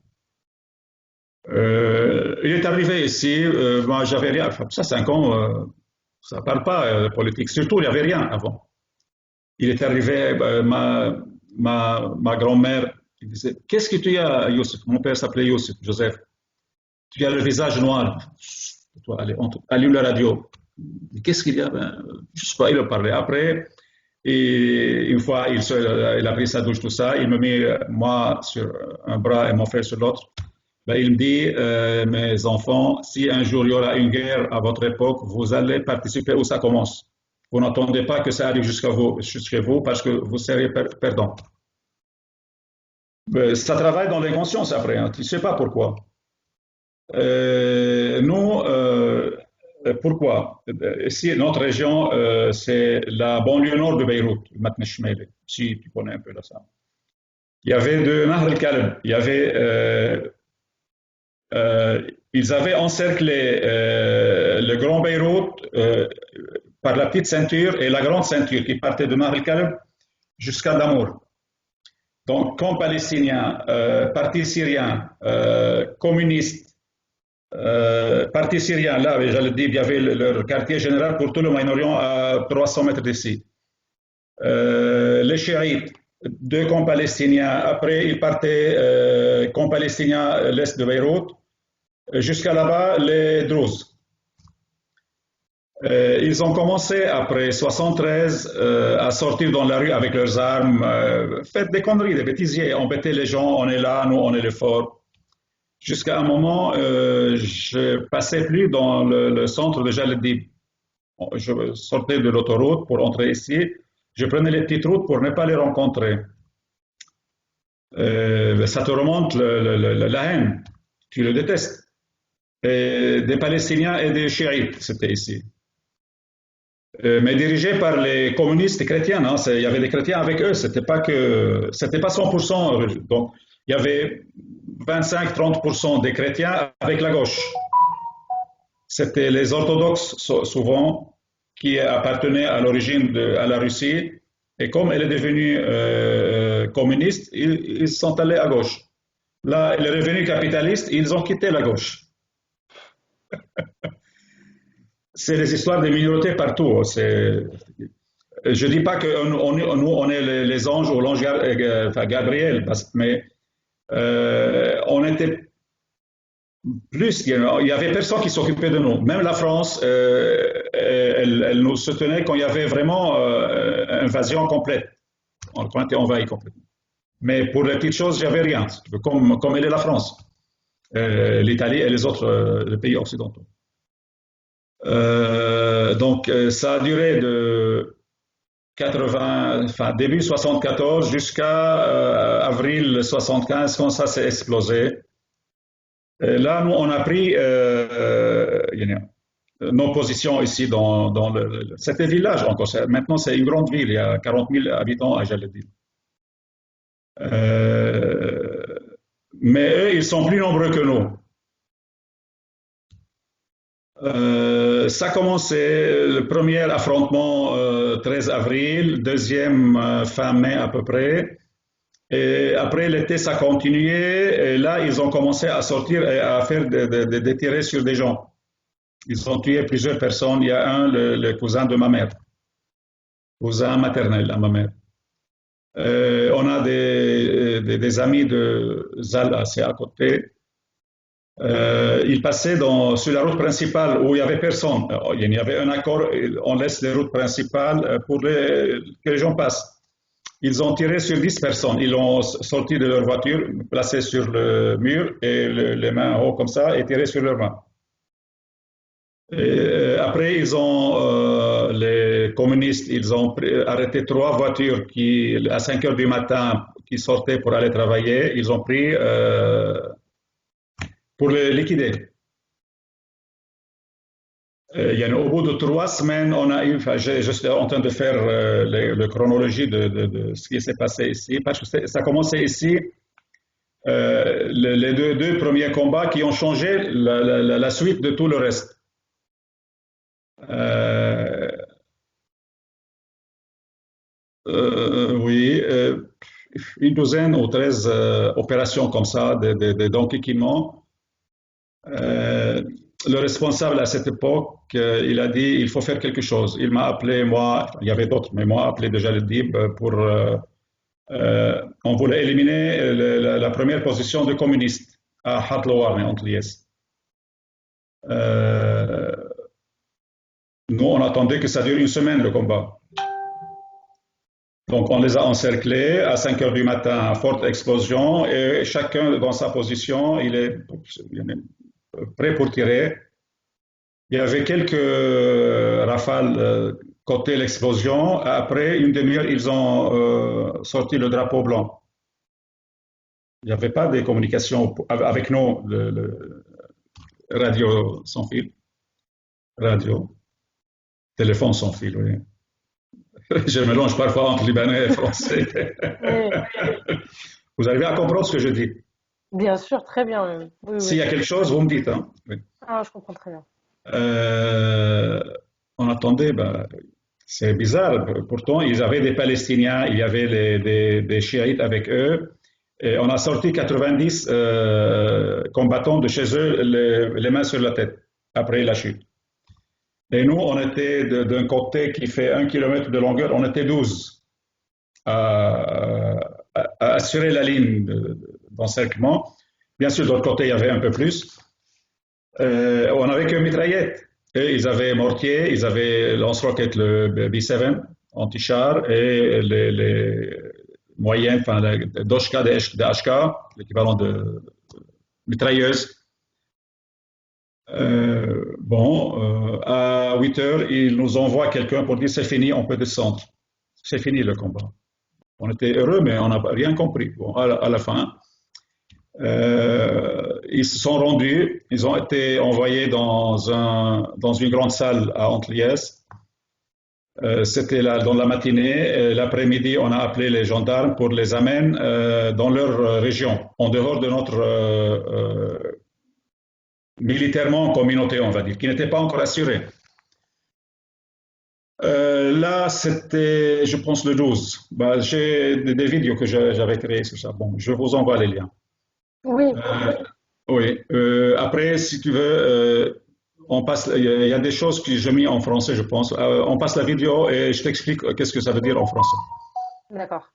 A: Il est arrivé ici, moi j'avais rien, ça 5 ans, ça ne parle pas de politique, surtout il n'y avait rien avant. Il est arrivé, ma grand-mère, il disait, qu'est-ce que tu as, Youssef? Mon père s'appelait Youssef, Joseph. Tu as le visage noir. Toi, allez, allume la radio. Qu'est-ce qu'il y a? Je ne sais pas, il a parlé. Après, et une fois, il a pris sa douche, tout ça, il me met, moi, sur un bras et mon frère sur l'autre. Ben, il me dit, mes enfants, si un jour il y aura une guerre à votre époque, vous allez participer où ça commence. Vous n'attendez pas que ça arrive jusqu'à vous parce que vous serez perdant. Ça travaille dans les consciences après, hein, tu ne sais pas pourquoi. Nous, pourquoi? Ici, notre région, c'est la banlieue nord de Beyrouth, Matne Shmele, si tu connais un peu là ça. Il y avait de Nahr el-Kalb, il y avait ils avaient encerclé le Grand Beyrouth par la petite ceinture et la grande ceinture qui partait de Nahr el-Kalb jusqu'à Damour. Donc, comme Palestiniens, parti syrien, communistes, parti syrien, là, j'allais dire, il y avait leur quartier général pour tout le Moyen-Orient à 300 mètres d'ici. Les chiites, 2 camps palestiniens. Après, ils partaient camps palestiniens à l'est de Beyrouth. Jusqu'à là-bas, les Druzes. Ils ont commencé après 73 à sortir dans la rue avec leurs armes, faites des conneries, des bêtisiers, embêter les gens, on est là, nous on est les forts. Jusqu'à un moment, je passais plus dans le centre de Jaledi. Je sortais de l'autoroute pour entrer ici, je prenais les petites routes pour ne pas les rencontrer. Ça te remonte la haine, tu le détestes. Et des Palestiniens et des chiites, c'était ici. Mais dirigés par les communistes chrétiens, hein, il y avait des chrétiens avec eux, c'était pas 100%, donc il y avait 25-30% des chrétiens avec la gauche. C'était les orthodoxes souvent qui appartenaient à l'origine à la Russie, et comme elle est devenue communiste, ils sont allés à gauche. Là, les revenus capitalistes, ils ont quitté la gauche. C'est les histoires des minorités partout. Je ne dis pas que nous, on est les anges ou l'ange Gabriel, mais on était Plus, il y avait personne qui s'occupait de nous. Même la France, elle nous soutenait quand il y avait vraiment invasion complète. On était envahi complètement. Mais pour les petites choses, il n'y avait rien, comme elle est la France, l'Italie et les autres les pays occidentaux. Donc, ça a duré de 80, enfin, début 74 jusqu'à avril 75, quand ça s'est explosé. Et là, nous, on a pris nos positions ici dans c'était village encore. Maintenant, c'est une grande ville. Il y a 40 000 habitants à Jalil. Mais eux, ils sont plus nombreux que nous. Ça a commencé le premier affrontement 13 avril, deuxième fin mai à peu près. Et après l'été, ça a continué. Et là, ils ont commencé à sortir et à faire des tirs sur des gens. Ils ont tué plusieurs personnes. Il y a un, le cousin de ma mère, cousin maternel à ma mère. On a des amis de Zala, c'est à côté. Ils passaient sur la route principale où il n'y avait personne. Il y avait un accord, on laisse les routes principales pour que les gens passent. Ils ont tiré sur 10 personnes. Ils l'ont sorti de leur voiture, placé sur le mur et les mains en haut comme ça et tiré sur leurs mains. Et après, les communistes, ils ont arrêté 3 voitures à 5 heures du matin qui sortaient pour aller travailler. Ils ont pris pour les liquider. Au bout de 3 semaines, on a eu, enfin, je suis en train de faire la chronologie de ce qui s'est passé ici, parce que ça a commencé ici, les deux premiers combats qui ont changé la suite de tout le reste. Oui, une douzaine ou 13 opérations comme ça d'enquiquinement. Le responsable à cette époque, il a dit il faut faire quelque chose. Il m'a appelé, moi, il y avait d'autres, mais moi, appelé déjà le DIB pour. On voulait éliminer la première position de communistes à Hatloar, en Trieste. Nous, on attendait que ça dure une semaine le combat. Donc, on les a encerclés à 5 heures du matin, forte explosion, et chacun dans sa position, il est prêt pour tirer. Il y avait quelques rafales côté l'explosion. Après une demi-heure, ils ont sorti le drapeau blanc. Il n'y avait pas de communication avec nous, le radio sans fil. Radio, téléphone sans fil, oui. Je mélange parfois entre libanais et français.
B: Oui.
A: Vous arrivez à comprendre ce que je dis?
B: Bien sûr, très bien. Oui,
A: S'il y
B: oui.
A: a quelque chose, vous me dites. Hein. Oui.
B: Ah, je comprends très bien.
A: Euh, on attendait, ben, c'est bizarre. Pourtant, ils avaient des Palestiniens, il y avait des chiites avec eux. Et on a sorti 90 combattants de chez eux, les mains sur la tête, après la chute. Et nous, on était d'un côté qui fait 1 kilomètre de longueur, on était 12 à assurer la ligne d'encerclement. Bien sûr, de l'autre côté, il y avait un peu plus. On n'avait que mitraillettes. Et ils avaient mortier, ils avaient lance-roquettes, le B-7 anti-char et les moyennes, enfin, d'Oshka, des HK, l'équivalent de mitrailleuses. À 8 heures, ils nous envoient quelqu'un pour dire c'est fini, on peut descendre. C'est fini le combat. On était heureux, mais on n'a rien compris. Bon, à la fin, ils se sont rendus, ils ont été envoyés dans une grande salle à Antliès. C'était là dans la matinée. L'après-midi, on a appelé les gendarmes pour les amener dans leur région, en dehors de notre militairement communauté, on va dire, qui n'était pas encore assurée. Là, c'était, je pense, le 12. Bah, j'ai des vidéos que j'avais créées sur ça. Bon, je vous envoie les liens.
B: Oui,
A: Oui. Après, si tu veux, il y a des choses que j'ai mis en français, je pense. On passe la vidéo et je t'explique qu'est-ce que ça veut dire en français.
B: d'accord.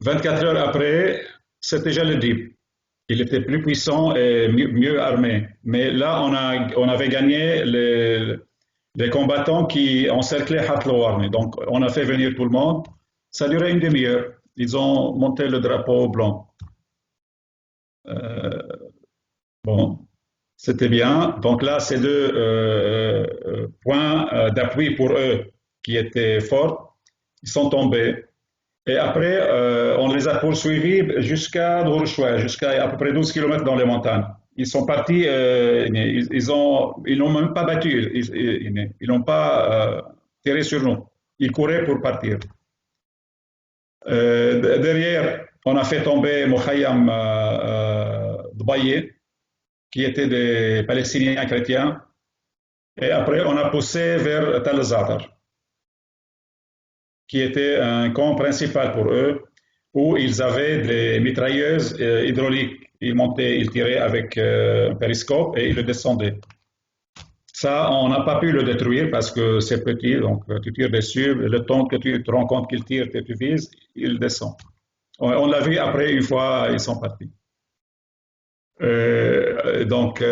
A: 24 heures après, c'est déjà le DIP. Il était plus puissant et mieux armé. Mais là, on avait gagné les combattants qui encerclaient Hatlo Army. Donc, on a fait venir tout le monde. Ça durait une demi-heure. Ils ont monté le drapeau blanc. Euh, bon, c'était bien. Donc là, ces deux points d'appui pour eux qui étaient forts, ils sont tombés. Et après, on les a poursuivis jusqu'à Dourchoué, jusqu'à à peu près 12 km dans les montagnes. Ils sont partis, ils n'ont même pas battu, ils n'ont pas tiré sur nous. Ils couraient pour partir. Derrière, on a fait tomber Mokhayyam Dbaye, qui étaient des Palestiniens chrétiens. Et après, on a poussé vers Tal Zatar, qui était un camp principal pour eux, où ils avaient des mitrailleuses hydrauliques. Ils montaient, ils tiraient avec un périscope et ils le descendaient. Ça, on n'a pas pu le détruire parce que c'est petit, donc tu tires dessus, le temps que tu te rends compte qu'il tire, que tu vises, il descend. On l'a vu après, une fois, ils sont partis. Donc,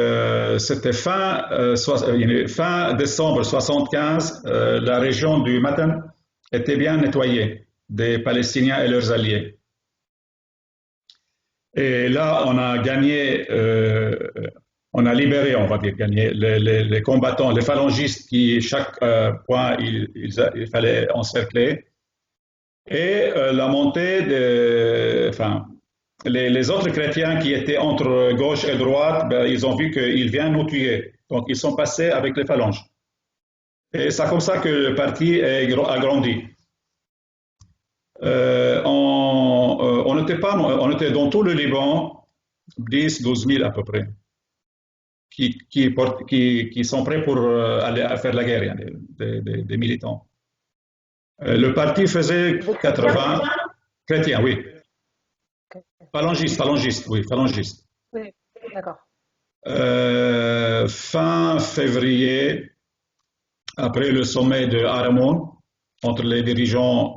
A: c'était fin décembre 75, la région du Matan était bien nettoyée des Palestiniens et leurs alliés. Et là, on a gagné, on a libéré, on va dire, gagné les combattants, les phalangistes qui, chaque point, il fallait encercler. Et la montée enfin, les autres chrétiens qui étaient entre gauche et droite, ben, ils ont vu qu'il vient nous tuer. Donc, ils sont passés avec les phalanges. Et c'est comme ça que le parti a grandi. On était dans tout le Liban, 10, 12 000 à peu près, qui sont prêts pour aller faire la guerre, des militants. Le parti faisait 80 chrétiens, oui. Phalangiste, oui, phalangiste.
B: Oui, d'accord.
A: Fin février, après le sommet de Haramon, entre les dirigeants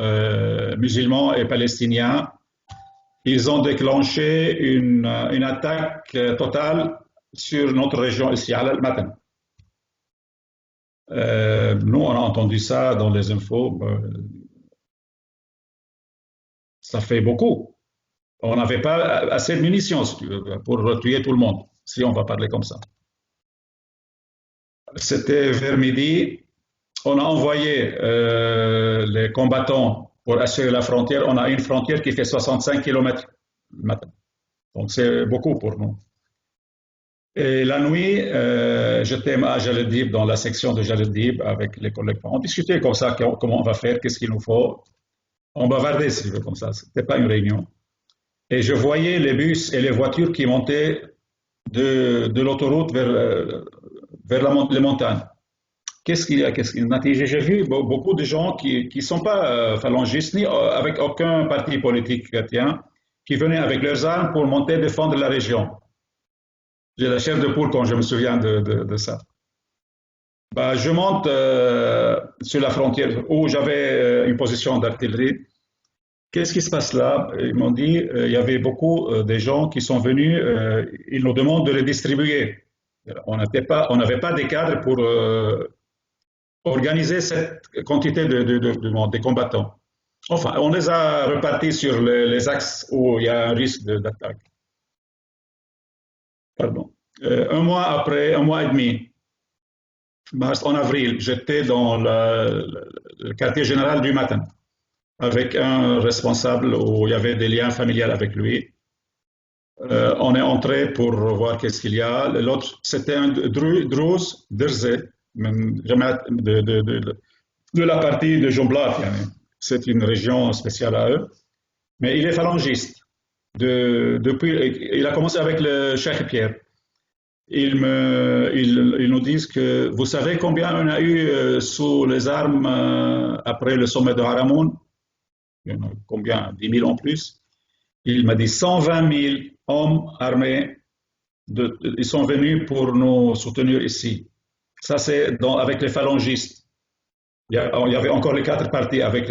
A: musulmans et palestiniens, ils ont déclenché une attaque totale sur notre région ici, à Al-Matan. Nous, on a entendu ça dans les infos. Ça fait beaucoup. On n'avait pas assez de munitions pour tuer tout le monde, si on va parler comme ça. C'était vers midi. On a envoyé les combattants pour assurer la frontière. On a une frontière qui fait 65 km le matin. Donc c'est beaucoup pour nous. Et la nuit, j'étais à Jaledib, dans la section de Jaledib, avec les collègues. On discutait comme ça, comment on va faire, qu'est-ce qu'il nous faut. On bavardait, si tu veux, comme ça. Ce n'était pas une réunion. Et je voyais les bus et les voitures qui montaient de l'autoroute vers les montagnes. Qu'est-ce qu'il y a? J'ai vu beaucoup de gens qui ne sont pas phalangistes, ni avec aucun parti politique chrétien, qui venaient avec leurs armes pour monter défendre la région. J'ai la chair de poule quand je me souviens de ça. Bah, je monte sur la frontière où j'avais une position d'artillerie. Qu'est-ce qui se passe là? Ils m'ont dit il y avait beaucoup de gens qui sont venus, ils nous demandent de les distribuer. On n'avait pas des cadres pour organiser cette quantité des combattants. Enfin, on les a repartis sur les axes où il y a un risque d'attaque. Pardon. Un mois et demi, en avril, j'étais dans le quartier général du Matin, avec un responsable où il y avait des liens familiaux avec lui. On est entré pour voir qu'est-ce qu'il y a. L'autre, c'était un Druze, Derze, de la partie de Jomblat. C'est une région spéciale à eux. Mais il est phalangiste. Il a commencé avec le Cheikh Pierre. Ils nous disent que vous savez combien on a eu sous les armes après le sommet de Haramoun? Il y en a combien? 10 000 en plus. Il m'a dit 120 000 hommes armés. Ils sont venus pour nous soutenir ici. Ça, c'est avec les phalangistes. Il y avait encore les 4 partis avec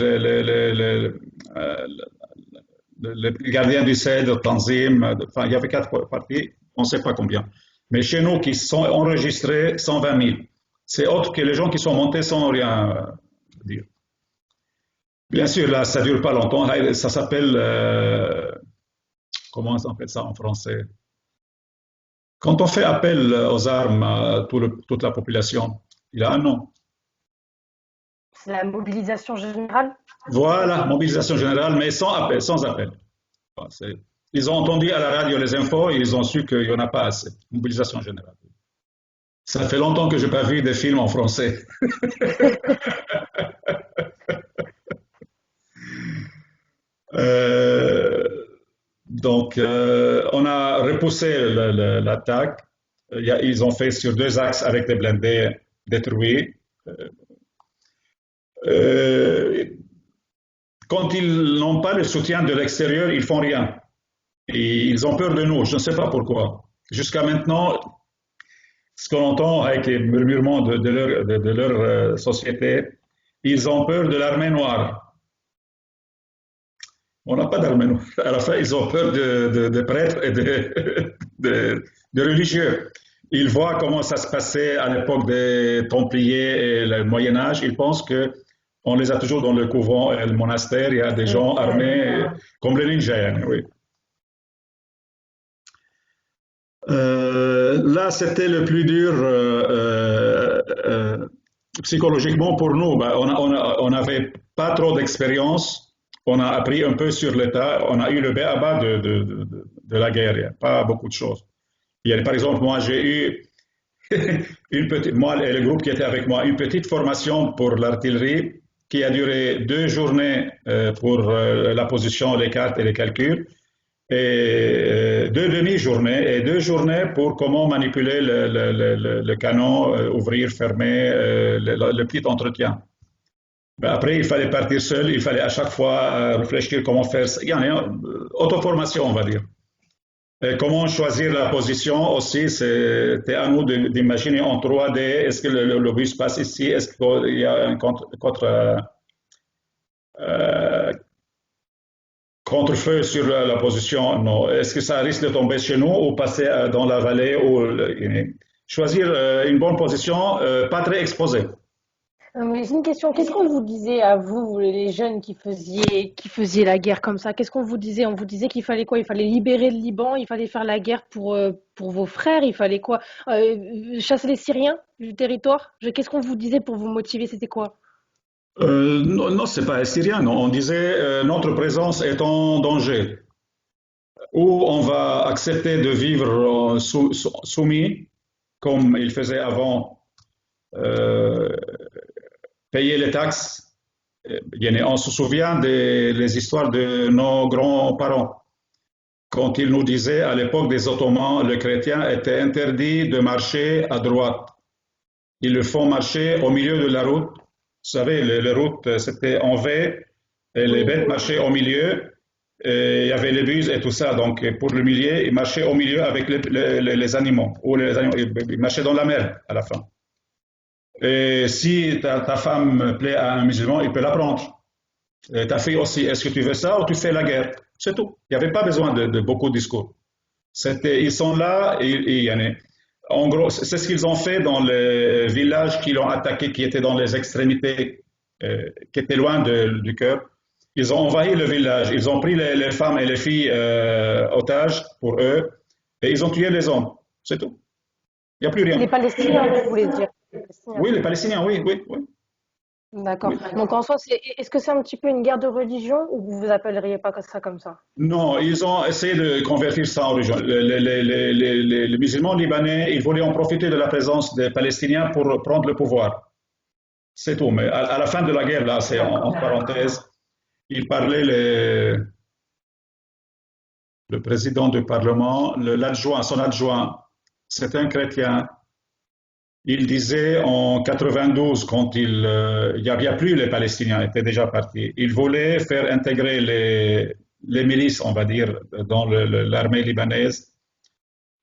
A: les gardiens du Cèdre, Tanzim, enfin, il y avait 4 partis, on ne sait pas combien. Mais chez nous, qui sont enregistrés 120 000. C'est autre que les gens qui sont montés sans rien dire. Bien sûr, là, ça ne dure pas longtemps. Ça s'appelle, comment on appelle ça en français? Quand on fait appel aux armes à toute la population, il y a un nom.
B: C'est la mobilisation générale?
A: Voilà, mobilisation générale, mais sans appel, sans appel. Ils ont entendu à la radio les infos et ils ont su qu'il n'y en a pas assez. Mobilisation générale. Ça fait longtemps que je n'ai pas vu des films en français. On a repoussé l'attaque. Ils ont fait sur 2 axes avec des blindés détruits. Quand ils n'ont pas le soutien de l'extérieur, ils font rien. Et ils ont peur de nous, je ne sais pas pourquoi. Jusqu'à maintenant, ce qu'on entend avec les murmurements de leur société, ils ont peur de l'armée noire. On n'a pas d'armée noire. À la fin, ils ont peur de prêtres et de religieux. Ils voient comment ça se passait à l'époque des Templiers et le Moyen-Âge. Ils pensent qu'on les a toujours dans le couvent et le monastère. Il y a des gens armés comme les ninjas, oui. Là, c'était le plus dur psychologiquement pour nous. On n'avait pas trop d'expérience. On a appris un peu sur l'État. On a eu le b.a.-ba de la guerre. Il n'y a pas beaucoup de choses. Par exemple, moi, j'ai eu moi et le groupe qui était avec moi, une petite formation pour l'artillerie qui a duré 2 journées pour la position, les cartes et les calculs, et 2 demi-journées et 2 journées pour comment manipuler le canon, ouvrir, fermer, le petit entretien. Après, il fallait partir seul, il fallait à chaque fois réfléchir comment faire. Il y a une auto-formation, on va dire. Et comment choisir la position aussi, c'était à nous d'imaginer en 3D, est-ce que le bus passe ici, est-ce qu'il y a un contre-feu sur la position, non. Est-ce que ça risque de tomber chez nous ou passer dans la vallée choisir une bonne position, pas très exposée.
B: Mais j'ai une question. Qu'est-ce qu'on vous disait à vous, les jeunes qui faisiez la guerre comme ça? Qu'est-ce qu'on vous disait? On vous disait qu'il fallait quoi? Il fallait libérer le Liban, il fallait faire la guerre pour vos frères, il fallait quoi? Chasser les Syriens du territoire? Qu'est-ce qu'on vous disait pour vous motiver? C'était quoi?
A: Non, non, c'est pas syrien. Non. On disait notre présence est en danger. Ou on va accepter de vivre soumis, comme il faisait avant. Payer les taxes. On se souvient des histoires de nos grands-parents. Quand ils nous disaient à l'époque des Ottomans, le chrétien était interdit de marcher à droite. Ils le font marcher au milieu de la route. Vous savez, les routes, c'était en V, et les bêtes marchaient au milieu. Et il y avait les bus et tout ça. Donc, pour le milieu, ils marchaient au milieu avec les animaux. Ou ils marchaient dans la mer à la fin. Et si ta femme plaît à un musulman, il peut la prendre. Et ta fille aussi, est-ce que tu veux ça ou tu fais la guerre? C'est tout. Il n'y avait pas besoin de beaucoup de discours. Ils sont là et en gros, c'est ce qu'ils ont fait dans les villages qui l'ont attaqué, qui étaient dans les extrémités, qui étaient loin du cœur. Ils ont envahi le village, ils ont pris les femmes et les filles otages pour eux et ils ont tué les hommes. C'est tout. Il n'y a plus rien.
B: Les Palestiniens, vous voulez dire?
A: Oui, les Palestiniens, oui, oui, oui.
B: D'accord. Donc en soi, est-ce que c'est un petit peu une guerre de religion ou vous appelleriez pas ça comme ça?
A: Non, ils ont essayé de convertir ça en religion. Les musulmans libanais, ils voulaient en profiter de la présence des Palestiniens pour prendre le pouvoir. C'est tout. Mais à la fin de la guerre, là, c'est en parenthèse, il parlait le président du Parlement, son adjoint, c'est un chrétien. Il disait en 92, quand il n'y avait plus les Palestiniens, étaient déjà partis, il voulait faire intégrer les milices, on va dire, dans l'armée libanaise.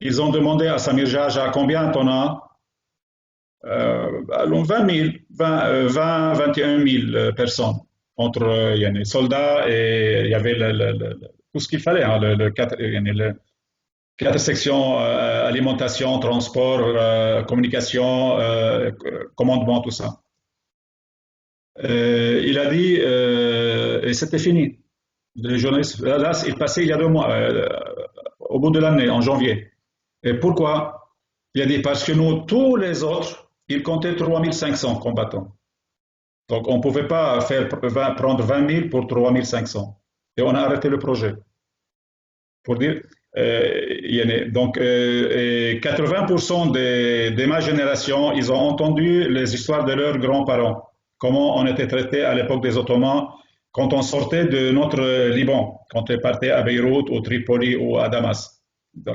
A: Ils ont demandé à Samir Jaja combien t'en as? 20 000, 21 000 personnes entre soldats et il y avait tout ce qu'il fallait, hein, le 4 sections, alimentation, transport, communication, commandement, tout ça. Il a dit, et c'était fini. Les journalistes, là, il passait il y a 2 mois, au bout de l'année, en janvier. Et pourquoi? Il a dit, parce que nous, tous les autres, ils comptaient 3500 combattants. Donc, on ne pouvait pas prendre 20 000 pour 3500. Et on a arrêté le projet. Pour dire, donc, 80% de ma génération, ils ont entendu les histoires de leurs grands-parents, comment on était traité à l'époque des Ottomans, quand on sortait de notre Liban, quand on partait à Beyrouth, ou Tripoli, ou à Damas,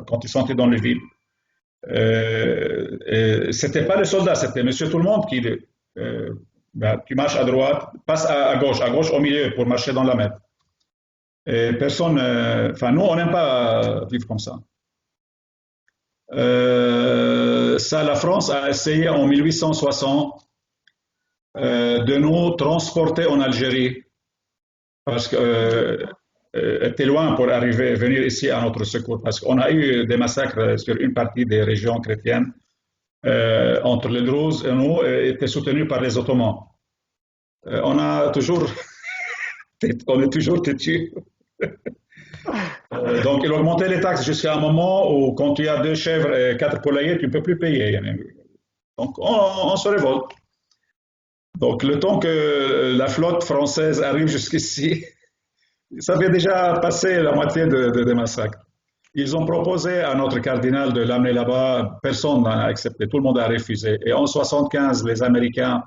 A: quand ils sortaient dans les villes. C'était pas les soldats, c'était monsieur tout le monde qui tu marches à droite, passe à gauche au milieu pour marcher dans la mer. Et personne, enfin nous on n'aime pas vivre comme ça. Ça, la France a essayé en 1860 de nous transporter en Algérie parce que était loin pour venir ici à notre secours parce qu'on a eu des massacres sur une partie des régions chrétiennes entre les Druzes et nous étaient soutenus par les Ottomans. On est toujours têtus. Donc, il augmentait les taxes jusqu'à un moment où, quand tu as 2 chèvres et 4 poulaillers, tu ne peux plus payer. Donc, on se révolte. Donc, le temps que la flotte française arrive jusqu'ici, ça avait déjà passé la moitié des massacres. Ils ont proposé à notre cardinal de l'amener là-bas, personne n'a accepté, tout le monde a refusé. Et en 1975, les Américains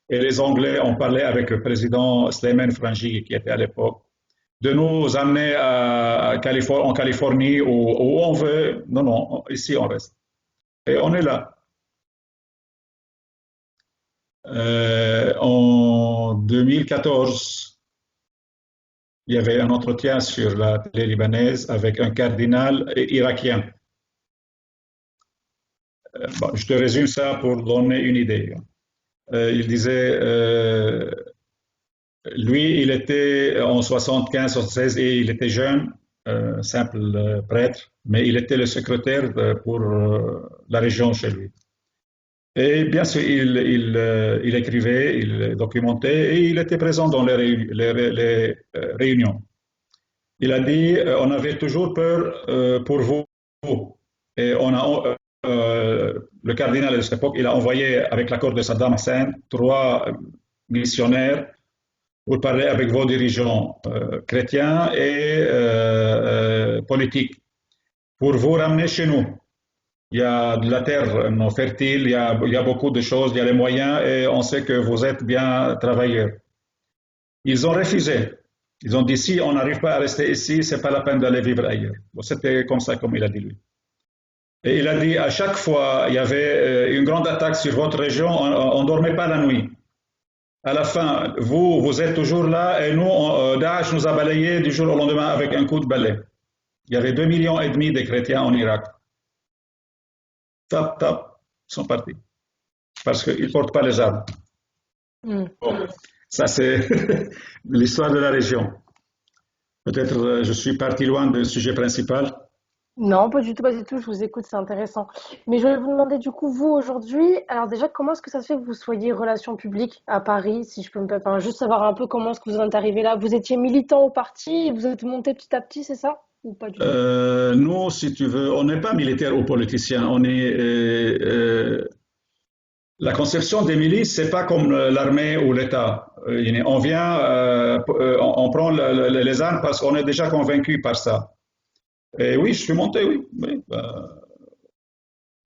A: et les Anglais ont parlé avec le président Sleiman Frangi, qui était à l'époque, de nous amener en Californie où on veut. Non, non, ici on reste. Et on est là. En 2014, il y avait un entretien sur la télé libanaise avec un cardinal irakien. Bon, je te résume ça pour donner une idée. Il disait, lui, il était en 75-76 et il était jeune, simple prêtre, mais il était le secrétaire pour la région chez lui. Et bien sûr, il écrivait, il documentait et il était présent dans les réunions. Il a dit, on avait toujours peur pour vous. Et le cardinal de cette époque, il a envoyé, avec l'accord de Saddam Hussein, 3 missionnaires pour parler avec vos dirigeants chrétiens et politiques, pour vous ramener chez nous. Il y a de la terre non fertile, il y a beaucoup de choses, il y a les moyens et on sait que vous êtes bien travailleurs. Ils ont refusé. Ils ont dit, si on n'arrive pas à rester ici, c'est pas la peine d'aller vivre ailleurs. Bon, c'était comme ça, comme il a dit lui. Et il a dit, à chaque fois, il y avait une grande attaque sur votre région, on ne dormait pas la nuit. À la fin, vous êtes toujours là et nous, Daesh nous a balayés du jour au lendemain avec un coup de balai. Il y avait 2,5 millions de chrétiens en Irak. Tap, tap, ils sont partis. Parce qu'ils ne portent pas les armes. Bon, ça, c'est l'histoire de la région. Peut-être je suis parti loin du sujet principal.
B: Non, pas du tout, pas du tout. Je vous écoute, c'est intéressant. Mais je vais vous demander du coup, vous aujourd'hui, alors déjà, comment est-ce que ça se fait que vous soyez relations publiques à Paris, si je peux enfin, juste savoir un peu comment est-ce que vous en êtes arrivé là. Vous étiez militant au parti et vous êtes monté petit à petit, c'est ça? Ou pas du tout?
A: Nous, si tu veux, on n'est pas militaire ou politicien. On est la conception des milices, c'est pas comme l'armée ou l'État. On vient, on prend les armes parce qu'on est déjà convaincu par ça. Et oui, je suis monté, oui.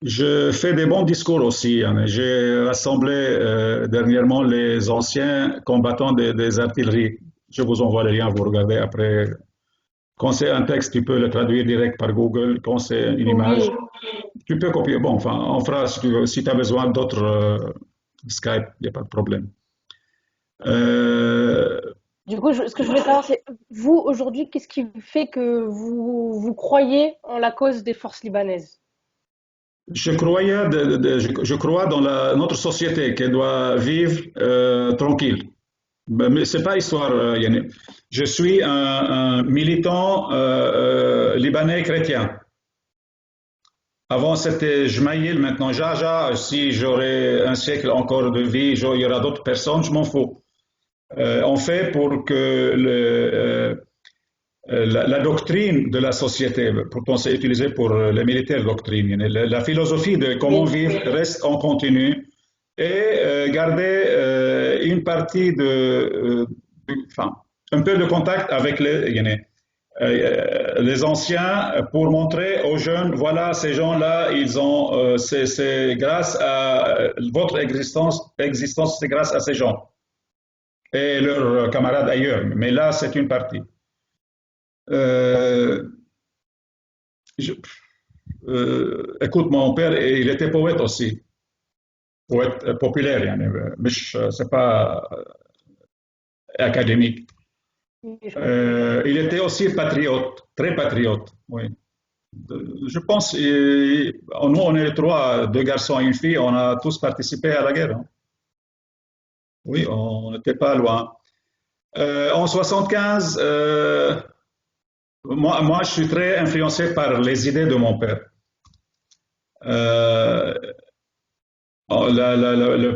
A: Je fais des bons discours aussi. Hein. J'ai rassemblé dernièrement les anciens combattants des artilleries. Je vous envoie les liens, vous regardez après. Quand c'est un texte, tu peux le traduire direct par Google. Quand c'est une image, tu peux copier. Bon, enfin, on fera si tu veux. Si tu as besoin d'autres Skype, il n'y a pas de problème.
B: Du coup, ce que je voulais savoir, c'est vous aujourd'hui, qu'est-ce qui fait que vous croyez en la cause des forces libanaises?
A: Je crois dans notre société qui doit vivre tranquille. Mais c'est pas histoire, Yannick. Je suis un militant libanais chrétien. Avant, c'était Jmaïl, maintenant Jaja. Si j'aurais un siècle encore de vie, il y aura d'autres personnes, je m'en fous. On fait pour que la doctrine de la société, pourtant c'est utilisé pour les militaires doctrine, la philosophie de comment
B: Oui,
A: vivre reste en continu et garder une partie enfin, un peu de contact avec les anciens pour montrer aux jeunes, voilà, ces gens-là, c'est grâce à votre existence, c'est grâce à ces gens et leurs camarades ailleurs. Mais là, c'est une partie. Euh, je- écoute, mon père, il était poète aussi, poète populaire, يعني, مش, c'est pas académique.
B: oui, je comprends.
A: Il était aussi patriote, très patriote, oui. Je pense, nous, on est les trois, deux garçons et une fille, on a tous participé à la guerre, hein. Oui, on n'était pas loin. En 75, moi, je suis très influencé par les idées de mon père. Euh, le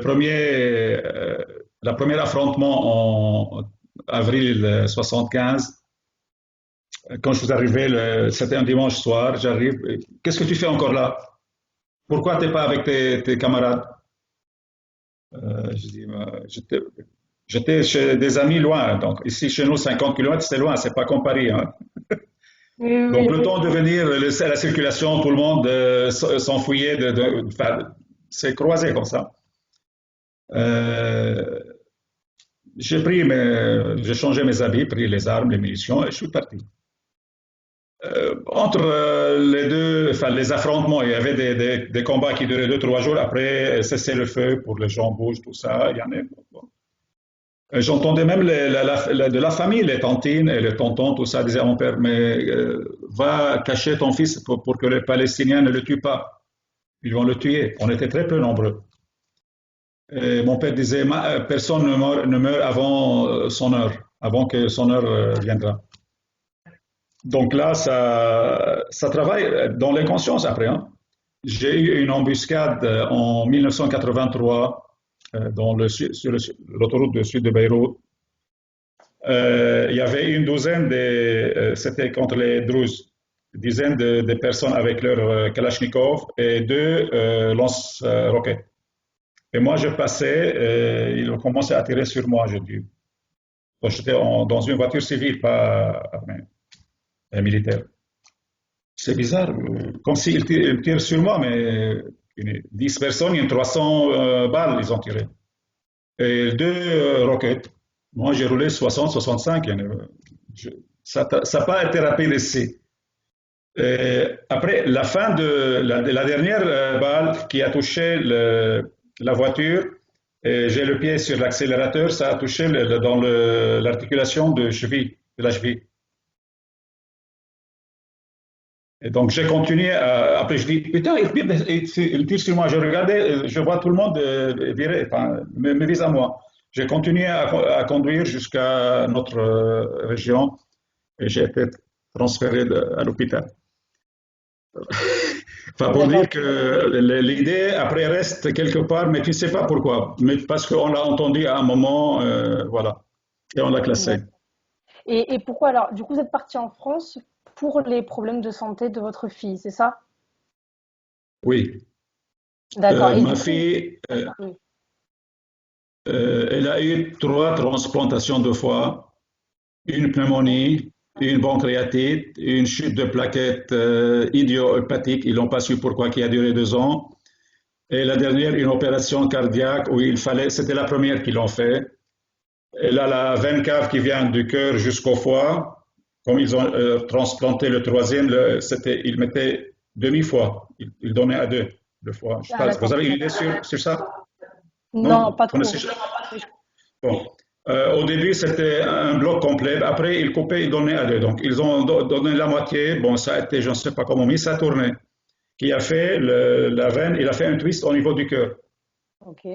A: premier affrontement en avril 75, quand je suis arrivé, c'était un dimanche soir, j'arrive. Qu'est-ce que tu fais encore là? Pourquoi tu n'es pas avec tes camarades? Je dis, j'étais chez des amis loin. Donc, ici, chez nous, 50 km, c'est loin, c'est pas comme Paris, hein.
B: Oui, oui,
A: Donc,
B: oui,
A: le temps de
B: effectivement.
A: venir, la circulation, tout le monde s'enfuyait, enfin, c'est croisé comme ça. Euh, j'ai changé mes habits, pris les armes, les munitions et je suis parti. Entre les deux, enfin les affrontements, il y avait des combats qui duraient 2, 3 jours. Après, cesser le feu pour les gens bougent, tout ça. Il y en a. Bon. J'entendais même de la famille, les tantines et les tontons, tout ça, disaient à mon père, mais va cacher ton fils pour que les Palestiniens ne le tuent pas. Ils vont le tuer. On était très peu nombreux. Et mon père disait, personne ne meurt avant son heure, avant que son heure viendra. Donc là, ça travaille dans les consciences après, hein. J'ai eu une embuscade en 1983 sur l'autoroute du sud de Beyrouth. Il y avait une douzaine c'était contre les Druzes, une dizaine de personnes avec leur Kalachnikov et deux lance-roquettes. Et moi, je passais, ils ont commencé à tirer sur moi, je dis. Donc, j'étais dans une voiture civile, pas armée, militaire. C'est bizarre, comme s'ils tirent sur moi, mais 10 personnes, il y a 300 balles, ils ont tiré. Et deux roquettes. Moi, j'ai roulé 60, 65. Ça n'a pas été rapide ici. Et après, la fin de la dernière balle qui a touché la voiture, j'ai le pied sur l'accélérateur, ça a touché dans l'articulation de la cheville. Et donc j'ai continué après je dis putain il tire sur moi, je regardais, je vois tout le monde virer, enfin, me vise à moi. J'ai continué à conduire jusqu'à notre région et j'ai été transféré à l'hôpital. Enfin pour
B: D'accord.
A: dire que l'idée après reste quelque part mais tu ne sais pas pourquoi, mais parce qu'on l'a entendu à un moment, voilà, et on l'a classé.
B: D'accord. Et pourquoi alors, du coup, vous êtes parti en France pour les problèmes de santé de votre fille, c'est ça?
A: Oui.
B: D'accord. Et
A: Ma
B: du coup,
A: fille,
B: oui.
A: elle a eu 3 transplantations de foie, une pneumonie, une pancréatite, une chute de plaquettes idiopathique, ils n'ont pas su pourquoi, qui a duré 2 ans. Et la dernière, une opération cardiaque où c'était la première qu'ils l'ont fait. Elle a la veine cave qui vient du cœur jusqu'au foie. Comme ils ont transplanté le troisième, ils mettaient demi-foie. Ils donnaient à deux le foie. Je sais
B: Ah,
A: pas, vous
B: d'accord.
A: avez une idée sur ça? Non?
B: Non,
A: Vous
B: pas
A: connaissez?
B: trop. Oui,
A: Bon. Au début, c'était un bloc complet. Après, ils coupaient, ils donnaient à deux. Donc, ils ont donné la moitié. Bon, ça a été, je ne sais pas comment, mais ça a tourné. Qui a fait la veine, il a fait un twist au niveau du cœur.
B: ok.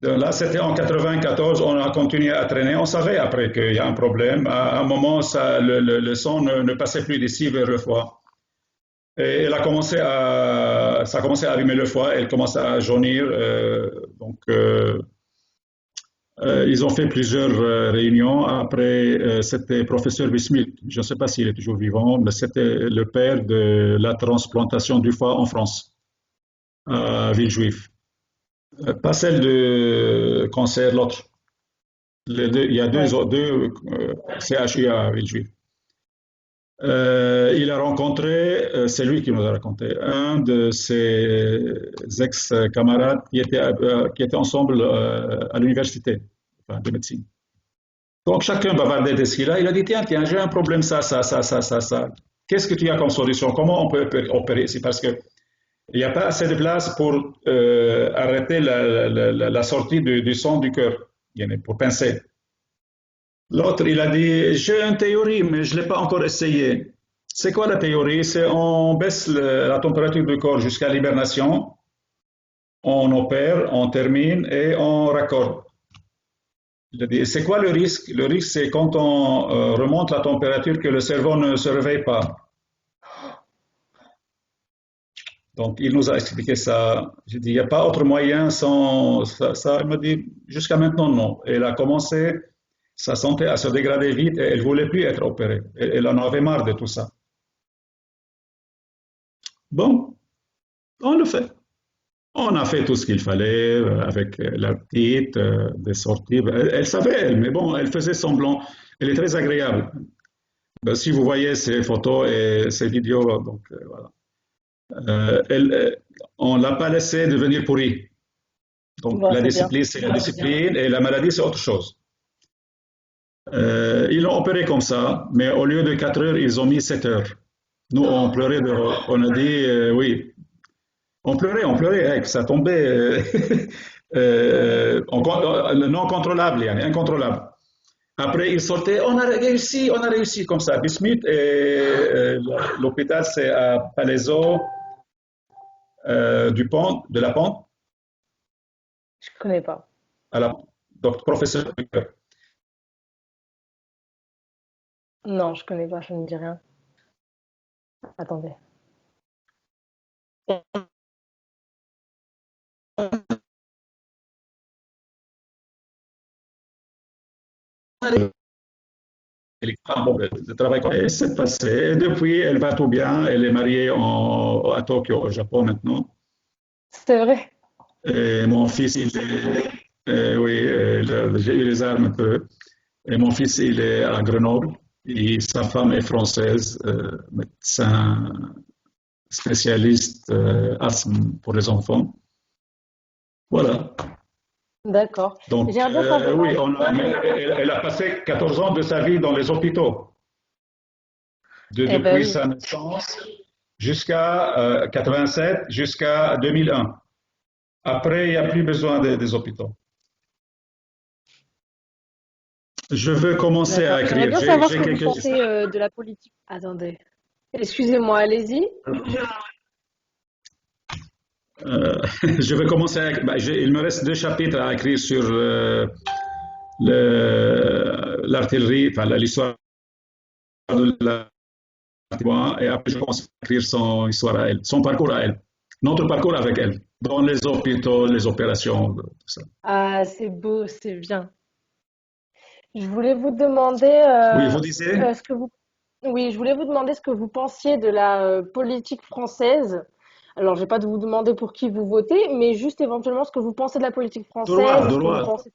A: Là, c'était en 94, on a continué à traîner. On savait après qu'il y a un problème. À un moment, le sang ne passait plus d'ici vers le foie. Et ça a commencé à allumer le foie, elle commence à jaunir. Ils ont fait plusieurs réunions. Après, c'était professeur Bismuth. Je ne sais pas s'il est toujours vivant, mais c'était le père de la transplantation du foie en France, à Villejuif. Pas celle de cancer, l'autre. Il y a deux,
B: Ouais.
A: deux CHU à Villejuif. Il a rencontré, c'est lui qui nous a raconté, un de ses ex-camarades qui étaient ensemble à l'université enfin, de médecine. Donc chacun bavardait de ce qu'il a. Il a dit tiens, j'ai un problème, ça. Qu'est-ce que tu as comme solution? Comment on peut opérer ici? Parce qu'il n'y a pas assez de place pour arrêter la sortie du sang du cœur, pour pincer. L'autre, il a dit, j'ai une théorie, mais je ne l'ai pas encore essayé. C'est quoi la théorie? C'est on baisse la température du corps jusqu'à l'hibernation, on opère, on termine et on raccorde. Il a dit, c'est quoi le risque? Le risque, c'est quand on remonte la température que le cerveau ne se réveille pas. Donc, il nous a expliqué ça. J'ai dit, il n'y a pas autre moyen sans ça. Il m'a dit, jusqu'à maintenant, non. Et il a commencé sa santé à se dégrader vite et elle ne voulait plus être opérée. Elle en avait marre de tout ça. Bon, on le fait. On a fait tout ce qu'il fallait avec la petite, des sorties. Elle savait, elle, mais bon, elle faisait semblant. Elle est très agréable. Ben, si vous voyez ses photos et ses vidéos, donc voilà. On ne l'a pas laissé devenir pourri. Donc
B: Bon,
A: la
B: c'est bien.
A: discipline, c'est la discipline et la maladie, c'est autre chose. Ils l'ont opéré comme ça, mais au lieu de 4 heures, ils ont mis 7 heures. Nous, on pleurait, on a dit oui. On pleurait, ça tombait non contrôlable, incontrôlable. Après, ils sortaient, on a réussi comme ça. Bismuth et l'hôpital, c'est à Palaiseau du Pont, de la Pente,
B: Je connais pas.
A: à la donc professeur.
B: Non, je connais pas, je ne dis rien. Attendez.
A: Le travail et c'est passé. Depuis, elle va tout bien. Elle est mariée à Tokyo, au Japon maintenant.
B: C'est vrai.
A: Et mon fils, il est, oui, j'ai eu les armes un peu. Et mon fils, il est à Grenoble. Et sa femme est française, médecin spécialiste asthme pour les enfants. Voilà.
B: D'accord.
A: Donc,
B: J'aimerais bien savoir.
A: oui, elle a passé 14 ans de sa vie dans les hôpitaux,
B: Eh ben
A: depuis
B: oui.
A: sa naissance jusqu'à 87, jusqu'à 2001. Après, il n'y a plus besoin des hôpitaux. Je veux commencer à
B: D'accord. J'aimerais
A: écrire.
B: bien savoir ce
A: J'ai
B: que vous
A: quelques...
B: pensez de la politique. Attendez. Excusez-moi, allez-y.
A: je vais commencer à... il me reste 2 chapitres à écrire sur l'artillerie, enfin l'histoire de l'artillerie, et après je commence à écrire son histoire à elle, son parcours à elle, notre parcours avec elle, dans les hôpitaux, les opérations, tout ça.
B: Ah, c'est beau, c'est bien. Je voulais vous demander
A: Oui, vous disiez?
B: ce que vous oui, je voulais vous demander ce que vous pensiez de la politique française. Alors, je vais pas de vous demander pour qui vous votez, mais juste éventuellement ce que vous pensez de la politique française,
A: De
B: ce que vous
A: droite.
B: pensez.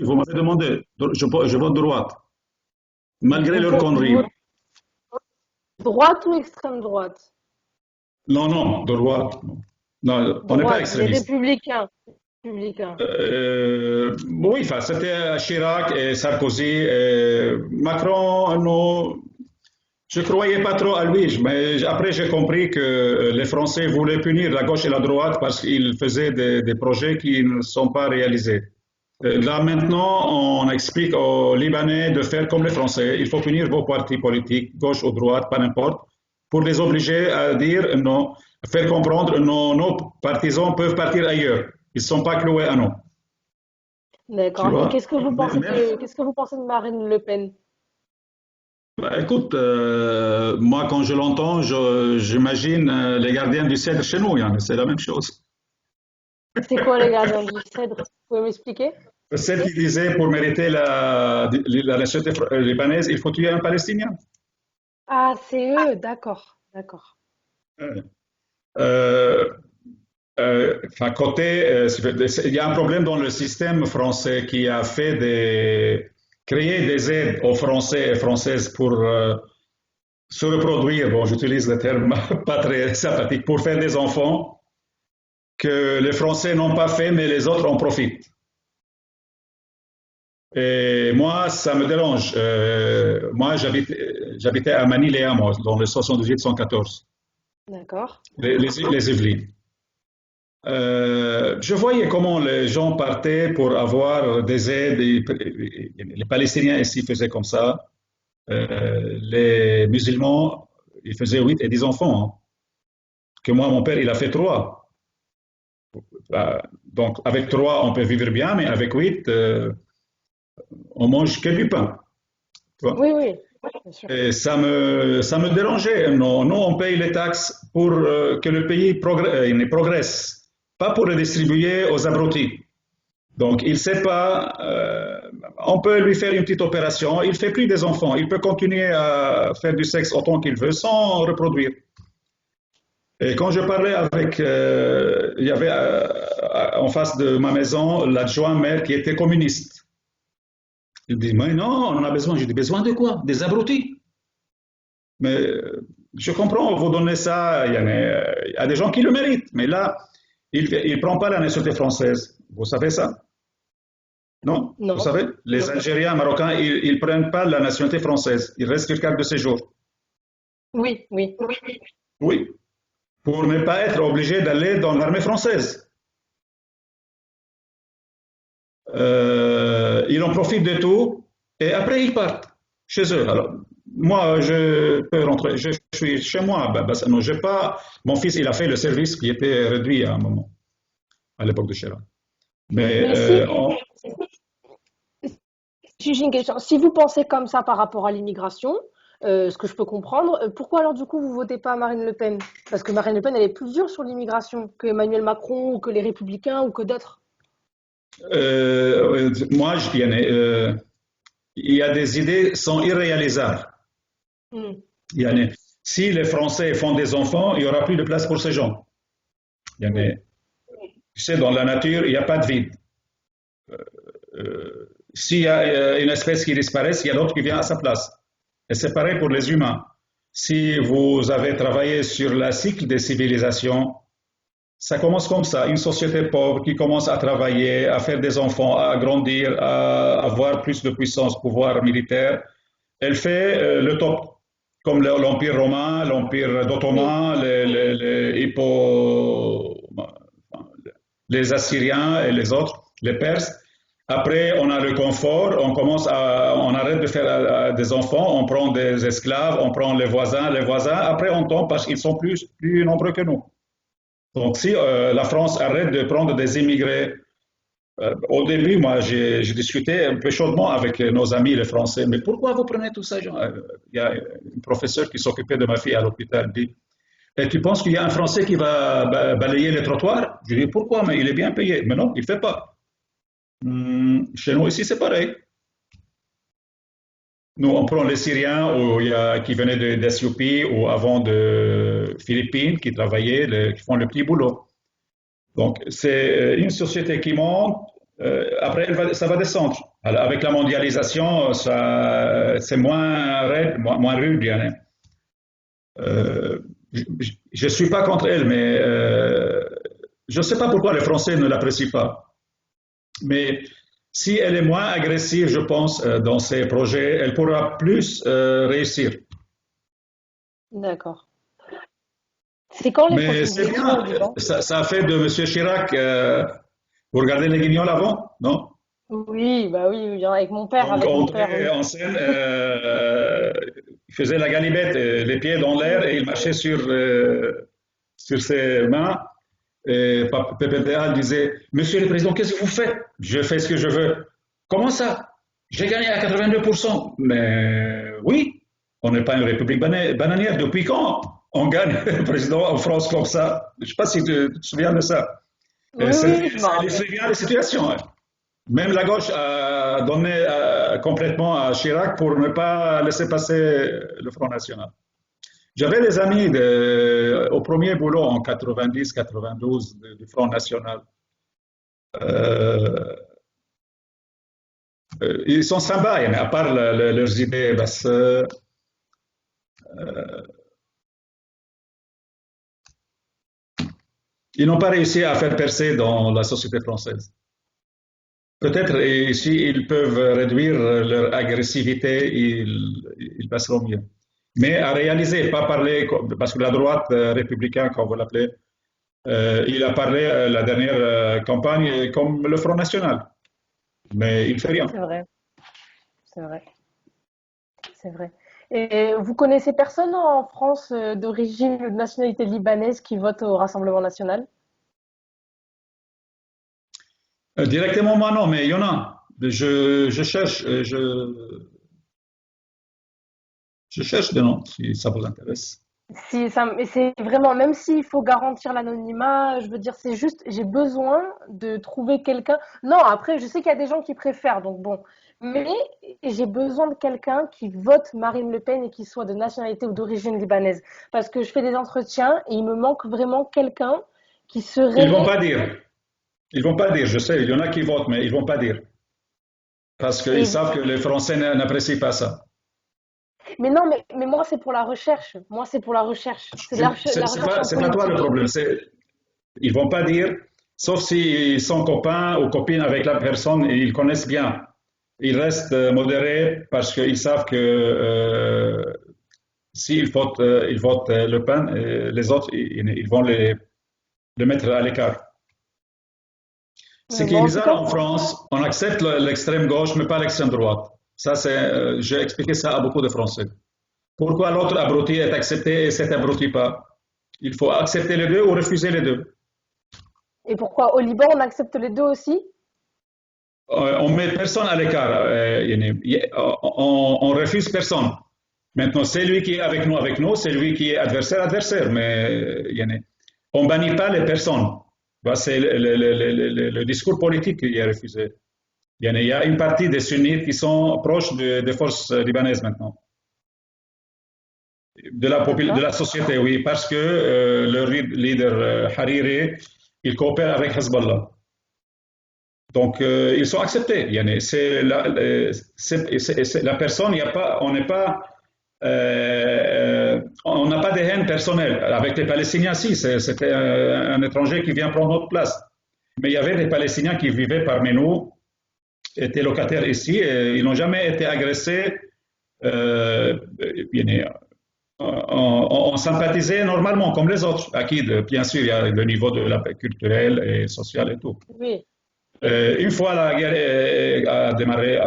A: Vous m'avez demandé, je vote de droite, malgré leurs
B: Vous
A: conneries.
B: votez droite ou extrême droite?
A: Non, non, de droite. Non, on n'est pas
B: Droite, les
A: extrémiste.
B: républicains. Républicains.
A: Oui, enfin, c'était Chirac et Sarkozy. Et Macron, non, je ne croyais pas trop à lui, mais après j'ai compris que les Français voulaient punir la gauche et la droite parce qu'ils faisaient des projets qui ne sont pas réalisés. Là maintenant, on explique aux Libanais de faire comme les Français. Il faut punir vos partis politiques, gauche ou droite, pas n'importe, pour les obliger à dire non, faire comprendre non, nos partisans peuvent partir ailleurs. Ils ne sont pas cloués à nous. tu
B: D'accord. Et
A: vois. Même,
B: qu'est-ce que vous pensez de Marine Le Pen?
A: bah, écoute, moi quand je l'entends, j'imagine les gardiens du cèdre chez nous, hein, c'est la même chose.
B: C'est quoi les gardiens du Cèdre? Vous pouvez m'expliquer?
A: Celle qui disait pour mériter la nationalité libanaise, il faut tuer un Palestinien.
B: Ah, c'est eux, d'accord, d'accord.
A: Euh, enfin, il y a un problème dans le système français qui a fait créer des aides aux Français et Françaises pour se reproduire. Bon, j'utilise le terme pas très sympathique, pour faire des enfants que les Français n'ont pas fait, mais les autres en profitent. Et moi, ça me dérange. Moi, j'habitais à Maniléa, moi, dans le 78-114,
B: D'accord.
A: les Yvelines. Je voyais comment les gens partaient pour avoir des aides. Les Palestiniens ici faisaient comme ça. Les musulmans, ils faisaient 8 et 10 enfants, hein. Que moi, mon père, il a fait 3. Donc, avec 3, on peut vivre bien, mais avec 8, on mange que du pain. Tu vois.
B: Oui, oui, bien sûr.
A: Et ça me dérangeait. Non, nous, on paye les taxes pour que le pays progresse, pas pour le distribuer aux abrutis. Donc, il ne sait pas, on peut lui faire une petite opération, il ne fait plus des enfants, il peut continuer à faire du sexe autant qu'il veut sans reproduire. Et quand je parlais avec, il y avait en face de ma maison l'adjoint maire qui était communiste. Il dit, mais non, on en a besoin. J'ai dit, besoin de quoi? Des abrutis. Mais je comprends, vous donnez ça, il y a des gens qui le méritent, mais là, il ne prend pas la nationalité française. Vous savez ça? Non? Vous
B: Non,
A: savez? Les
B: non.
A: Algériens, Marocains, ils ne prennent pas la nationalité française. Ils restent sur carte de séjour.
B: Oui, oui.
A: Oui. Pour ne pas être obligés d'aller dans l'armée française. Ils en profitent de tout et après ils partent chez eux. Alors, moi, je peux rentrer, je suis chez moi. Non, j'ai pas. Mon fils, il a fait le service qui était réduit à un moment, à l'époque de Chirac. Mais
B: Mais si j'ai une question, si vous pensez comme ça par rapport à l'immigration, ce que je peux comprendre, pourquoi alors du coup vous votez pas Marine Le Pen? Parce que Marine Le Pen, elle est plus dure sur l'immigration que Emmanuel Macron ou que les Républicains ou que d'autres.
A: moi, il y a des idées sont irréalisables.
B: Hmm.
A: Il y en a- Si les Français font des enfants, il n'y aura plus de place pour ces gens. Il y en a-
B: Oui,
A: Tu sais, dans la nature, il n'y a pas de vide. S'il y a une espèce qui disparaît, il y a d'autres qui viennent à sa place. Et c'est pareil pour les humains. Si vous avez travaillé sur le cycle des civilisations, ça commence comme ça. Une société pauvre qui commence à travailler, à faire des enfants, à grandir, à avoir plus de puissance, pouvoir militaire, elle fait le top. Comme l'Empire romain, l'Empire
B: oui,
A: d'Ottoman, les Assyriens et les autres, les Perses. Après, on a le confort, on arrête de faire des enfants, on prend des esclaves, on prend les voisins. Après, on tombe parce qu'ils sont plus nombreux que nous. Donc, si la France arrête de prendre des immigrés, au début, moi, j'ai discuté un peu chaudement avec nos amis les Français. Mais pourquoi vous prenez tout ça, Jean? Il y a un professeur qui s'occupait de ma fille à l'hôpital. Il dit, et tu penses qu'il y a un Français qui va balayer les trottoirs? Je lui dis, pourquoi? Mais il est bien payé. Mais non, il ne fait pas. Chez nous, ici, c'est pareil. Nous, on prend les Syriens qui venaient d'Ethiopie ou avant de Philippines, qui travaillaient, qui font le petit boulot. Donc, c'est une société qui monte, après, ça va descendre. Alors, avec la mondialisation, c'est moins raide, moins rude. Je ne suis pas contre elle, mais je ne sais pas pourquoi les Français ne l'apprécient pas. Mais si elle est moins agressive, je pense, dans ses projets, elle pourra plus réussir.
B: d'accord. C'est quand les
A: Mais
B: prochaines
A: c'est
B: élections
A: bien,
B: au Liban?
A: ça a fait de M. Chirac, vous regardez les Guignols avant, non?
B: Oui, bah oui, oui,
A: Donc,
B: avec mon père,
A: entrer
B: oui.
A: en scène, il faisait la galibette, les pieds dans l'air, et il marchait sur ses mains. Et PPDA disait, Monsieur le Président, qu'est-ce que vous faites? Je fais ce que je veux. Comment ça? J'ai gagné à 82%. Mais oui, on n'est pas une république bananière. Depuis quand on gagne le président en France comme ça? Je ne sais pas si tu te souviens de ça.
B: Oui, oui, je me
A: Ça
B: rappelle.
A: illustre bien la situation, hein. Même la gauche a donné complètement à Chirac pour ne pas laisser passer le Front National. J'avais des amis au premier boulot en 90-92 du Front National. Euh, ils sont sympas, mais à part leurs idées, ils n'ont pas réussi à faire percer dans la société française. Peut-être ici, ils peuvent réduire leur agressivité, ils passeront mieux. Mais à réaliser, pas parler, parce que la droite républicaine, comme vous l'appelez, il a parlé la dernière campagne comme le Front National, mais il ne fait rien.
B: C'est vrai, c'est vrai, c'est vrai. Et vous connaissez personne en France d'origine ou de nationalité libanaise qui vote au Rassemblement national?
A: Directement, moi, non, mais il y en a. Je cherche, je cherche des noms, si ça vous intéresse.
B: Si ça, mais c'est vraiment, même s'il faut garantir l'anonymat, je veux dire, c'est juste, j'ai besoin de trouver quelqu'un. Non, après, je sais qu'il y a des gens qui préfèrent, donc bon. Mais j'ai besoin de quelqu'un qui vote Marine Le Pen et qui soit de nationalité ou d'origine libanaise. Parce que je fais des entretiens et il me manque vraiment quelqu'un qui
A: Ils vont
B: serait.
A: pas dire. Ils vont pas dire. Je sais, il y en a qui votent, mais ils vont pas dire parce qu'ils
B: Et,
A: savent que les Français n'apprécient pas ça.
B: mais non, mais moi, c'est pour la recherche. Moi, c'est pour la recherche. C'est de la recherche en
A: C'est pas toi le
B: politique.
A: problème. Ils vont pas dire, sauf s'ils sont copains ou copines avec la personne et ils connaissent bien. Ils restent modérés parce qu'ils savent que s'ils votent Le Pen, les autres, ils vont les mettre à l'écart. Ce
B: Mais
A: qui
B: bon,
A: est
B: en tout
A: bizarre
B: cas,
A: en France, on accepte l'extrême gauche, mais pas l'extrême droite. Ça, j'ai expliqué ça à beaucoup de Français. Pourquoi l'autre abruti est accepté et cet abruti pas? Il faut accepter les deux ou refuser les deux.
B: et pourquoi au Liban, on accepte les deux aussi?
A: On met personne à l'écart. On refuse personne. Maintenant, c'est lui qui est avec nous, c'est lui qui est adversaire, adversaire. Mais on ne bannit pas les personnes. C'est le discours politique qui est refusé. Il y a une partie des sunnites qui sont proches des forces libanaises maintenant, de
B: D'accord.
A: la société, oui, parce que le leader Hariri, il coopère avec Hezbollah. Donc, ils sont acceptés. C'est la personne, il y a pas, on n'est pas, on n'a pas de haine personnelle. Avec les Palestiniens, si, c'était un étranger qui vient prendre notre place. Mais il y avait des Palestiniens qui vivaient parmi nous, étaient locataires ici, et ils n'ont jamais été agressés. Euh, on sympathisait normalement, comme les autres. Bien sûr, il y a le niveau de la paix culturelle et sociale et tout.
B: Oui.
A: Une fois la guerre a démarré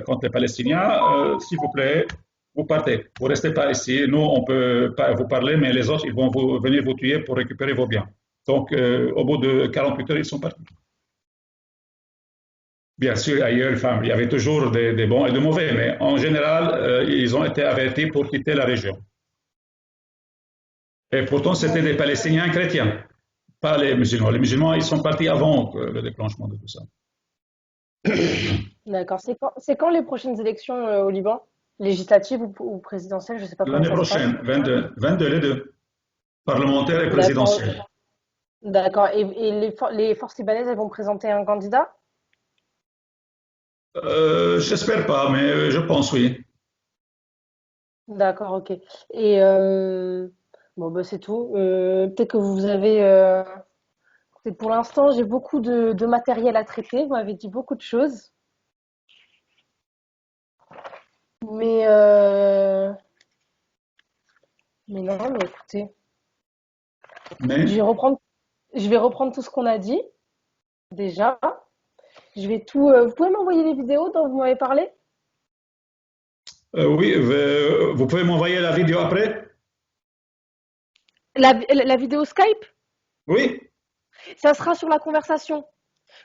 A: contre les Palestiniens, s'il vous plaît, vous partez. Vous ne restez pas ici. Nous, on peut pas vous parler, mais les autres, ils vont venir vous tuer pour récupérer vos biens. Donc, au bout de 48 heures, ils sont partis. Bien sûr, ailleurs, enfin, il y avait toujours des bons et des mauvais, mais en général, ils ont été avertis pour quitter la région. Et pourtant, c'était des Palestiniens chrétiens, pas les musulmans. Les musulmans, ils sont partis avant le déclenchement de tout ça.
B: D'accord. C'est quand les prochaines élections au Liban? Législatives ou présidentielles? Je ne sais pas comment
A: L'année
B: ça se passe.
A: prochaine, 22 les deux, parlementaire et
B: D'accord.
A: présidentielle.
B: D'accord. Et les forces libanaises, elles vont présenter un candidat?
A: J'espère pas, mais je pense oui.
B: D'accord, ok. Et bon, bah, c'est tout. Peut-être que vous avez. Pour l'instant, j'ai beaucoup de matériel à traiter. Vous m'avez dit beaucoup de choses. Mais, mais non, mais écoutez, je vais
A: Mais
B: reprendre, je vais reprendre tout ce qu'on a dit déjà. Je vais tout. Vous pouvez m'envoyer les vidéos dont vous m'avez parlé?
A: oui, vous pouvez m'envoyer la vidéo après?
B: La vidéo Skype?
A: Oui,
B: Ça sera sur la conversation.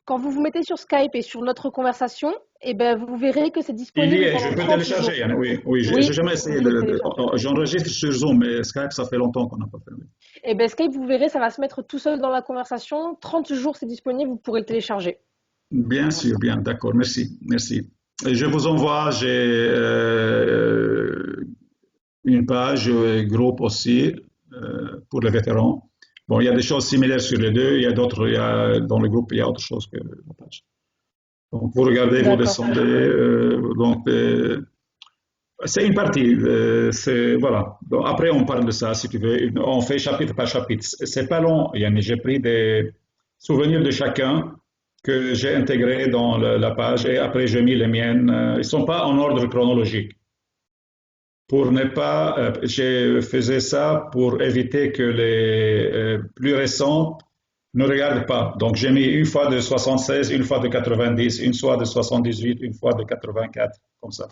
B: Quand vous vous mettez sur Skype et sur notre conversation, eh ben, vous verrez que c'est
A: Il y
B: disponible
A: est, je
B: pendant
A: peux
B: 30
A: télécharger,
B: jours.
A: Yann, oui, oui,
B: Oui,
A: j'ai jamais
B: vous
A: essayé
B: pouvez le télécharger.
A: j'enregistre sur Zoom, mais Skype, ça fait longtemps qu'on n'a pas fait. Oui.
B: Eh ben, Skype, vous verrez, ça va se mettre tout seul dans la conversation. 30 jours, c'est disponible, vous pourrez le télécharger.
A: Bien sûr, bien, d'accord, merci, merci. Et je vous envoie, j'ai une page groupe aussi pour les vétérans. Bon, il y a des choses similaires sur les deux, il y a d'autres, dans le groupe, il y a autre chose que la page. Donc, vous regardez, vous
B: D'accord.
A: descendez, c'est une partie, voilà. Donc, après, on parle de ça, si tu veux. On fait chapitre par chapitre. C'est pas long, Yann. J'ai pris des souvenirs de chacun que j'ai intégrés dans la page et après, j'ai mis les miennes. Ils ne sont pas en ordre chronologique. Pour ne pas, je faisais ça pour éviter que les plus récents ne regardent pas. Donc, j'ai mis une fois de 76, une fois de 90, une fois de 78, une fois de 84, comme ça.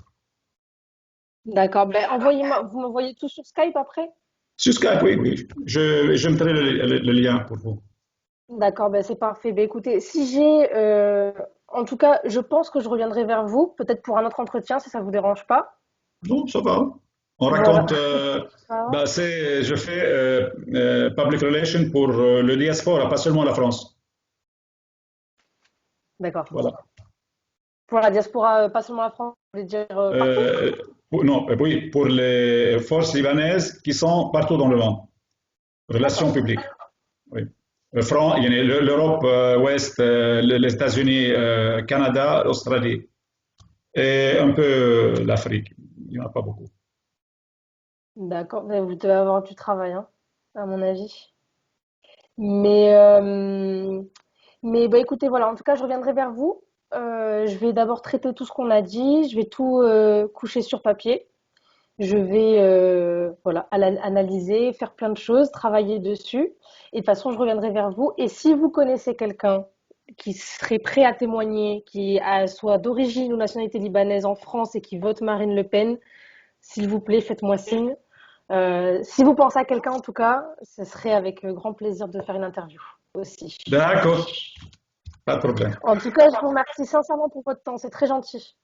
B: D'accord. Ben, envoyez-moi, vous m'envoyez tout sur Skype après?
A: Sur Skype, oui, oui. Je mettrai le lien pour vous.
B: D'accord, ben, c'est parfait. Ben, écoutez, si j'ai, en tout cas, je pense que je reviendrai vers vous, peut-être pour un autre entretien, si ça vous dérange pas.
A: Non, ça va. On
B: Voilà.
A: raconte,
B: Ça va.
A: bah, je fais public relation pour le diaspora, pas seulement la France.
B: D'accord.
A: Voilà.
B: Pour la diaspora, pas seulement la France, vous voulez dire partout?
A: Non, oui, pour les forces libanaises qui sont partout dans le monde. Relations
B: D'accord.
A: publiques. Oui. Il y a l'Europe ouest, les États-Unis, Canada, Australie et un peu l'Afrique. Il n'y en a pas beaucoup.
B: D'accord. Ben, vous devez avoir du travail, hein, à mon avis. Mais, bah, écoutez, voilà, en tout cas, je reviendrai vers vous. Je vais d'abord traiter tout ce qu'on a dit, je vais tout coucher sur papier. Je vais voilà, analyser, faire plein de choses, travailler dessus. Et de toute façon, je reviendrai vers vous. Et si vous connaissez quelqu'un qui serait prêt à témoigner, soit d'origine ou nationalité libanaise en France et qui vote Marine Le Pen, s'il vous plaît, faites-moi signe. Si vous pensez à quelqu'un, en tout cas, ce serait avec grand plaisir de faire une interview aussi.
A: D'accord, pas de problème.
B: En tout cas, je vous remercie sincèrement pour votre temps. C'est très gentil.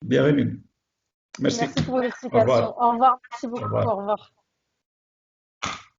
A: Bienvenue. Merci.
B: Merci pour vos
A: Au
B: explications.
A: revoir.
B: Au revoir. Merci
A: Au
B: beaucoup.
A: revoir.
B: Au revoir.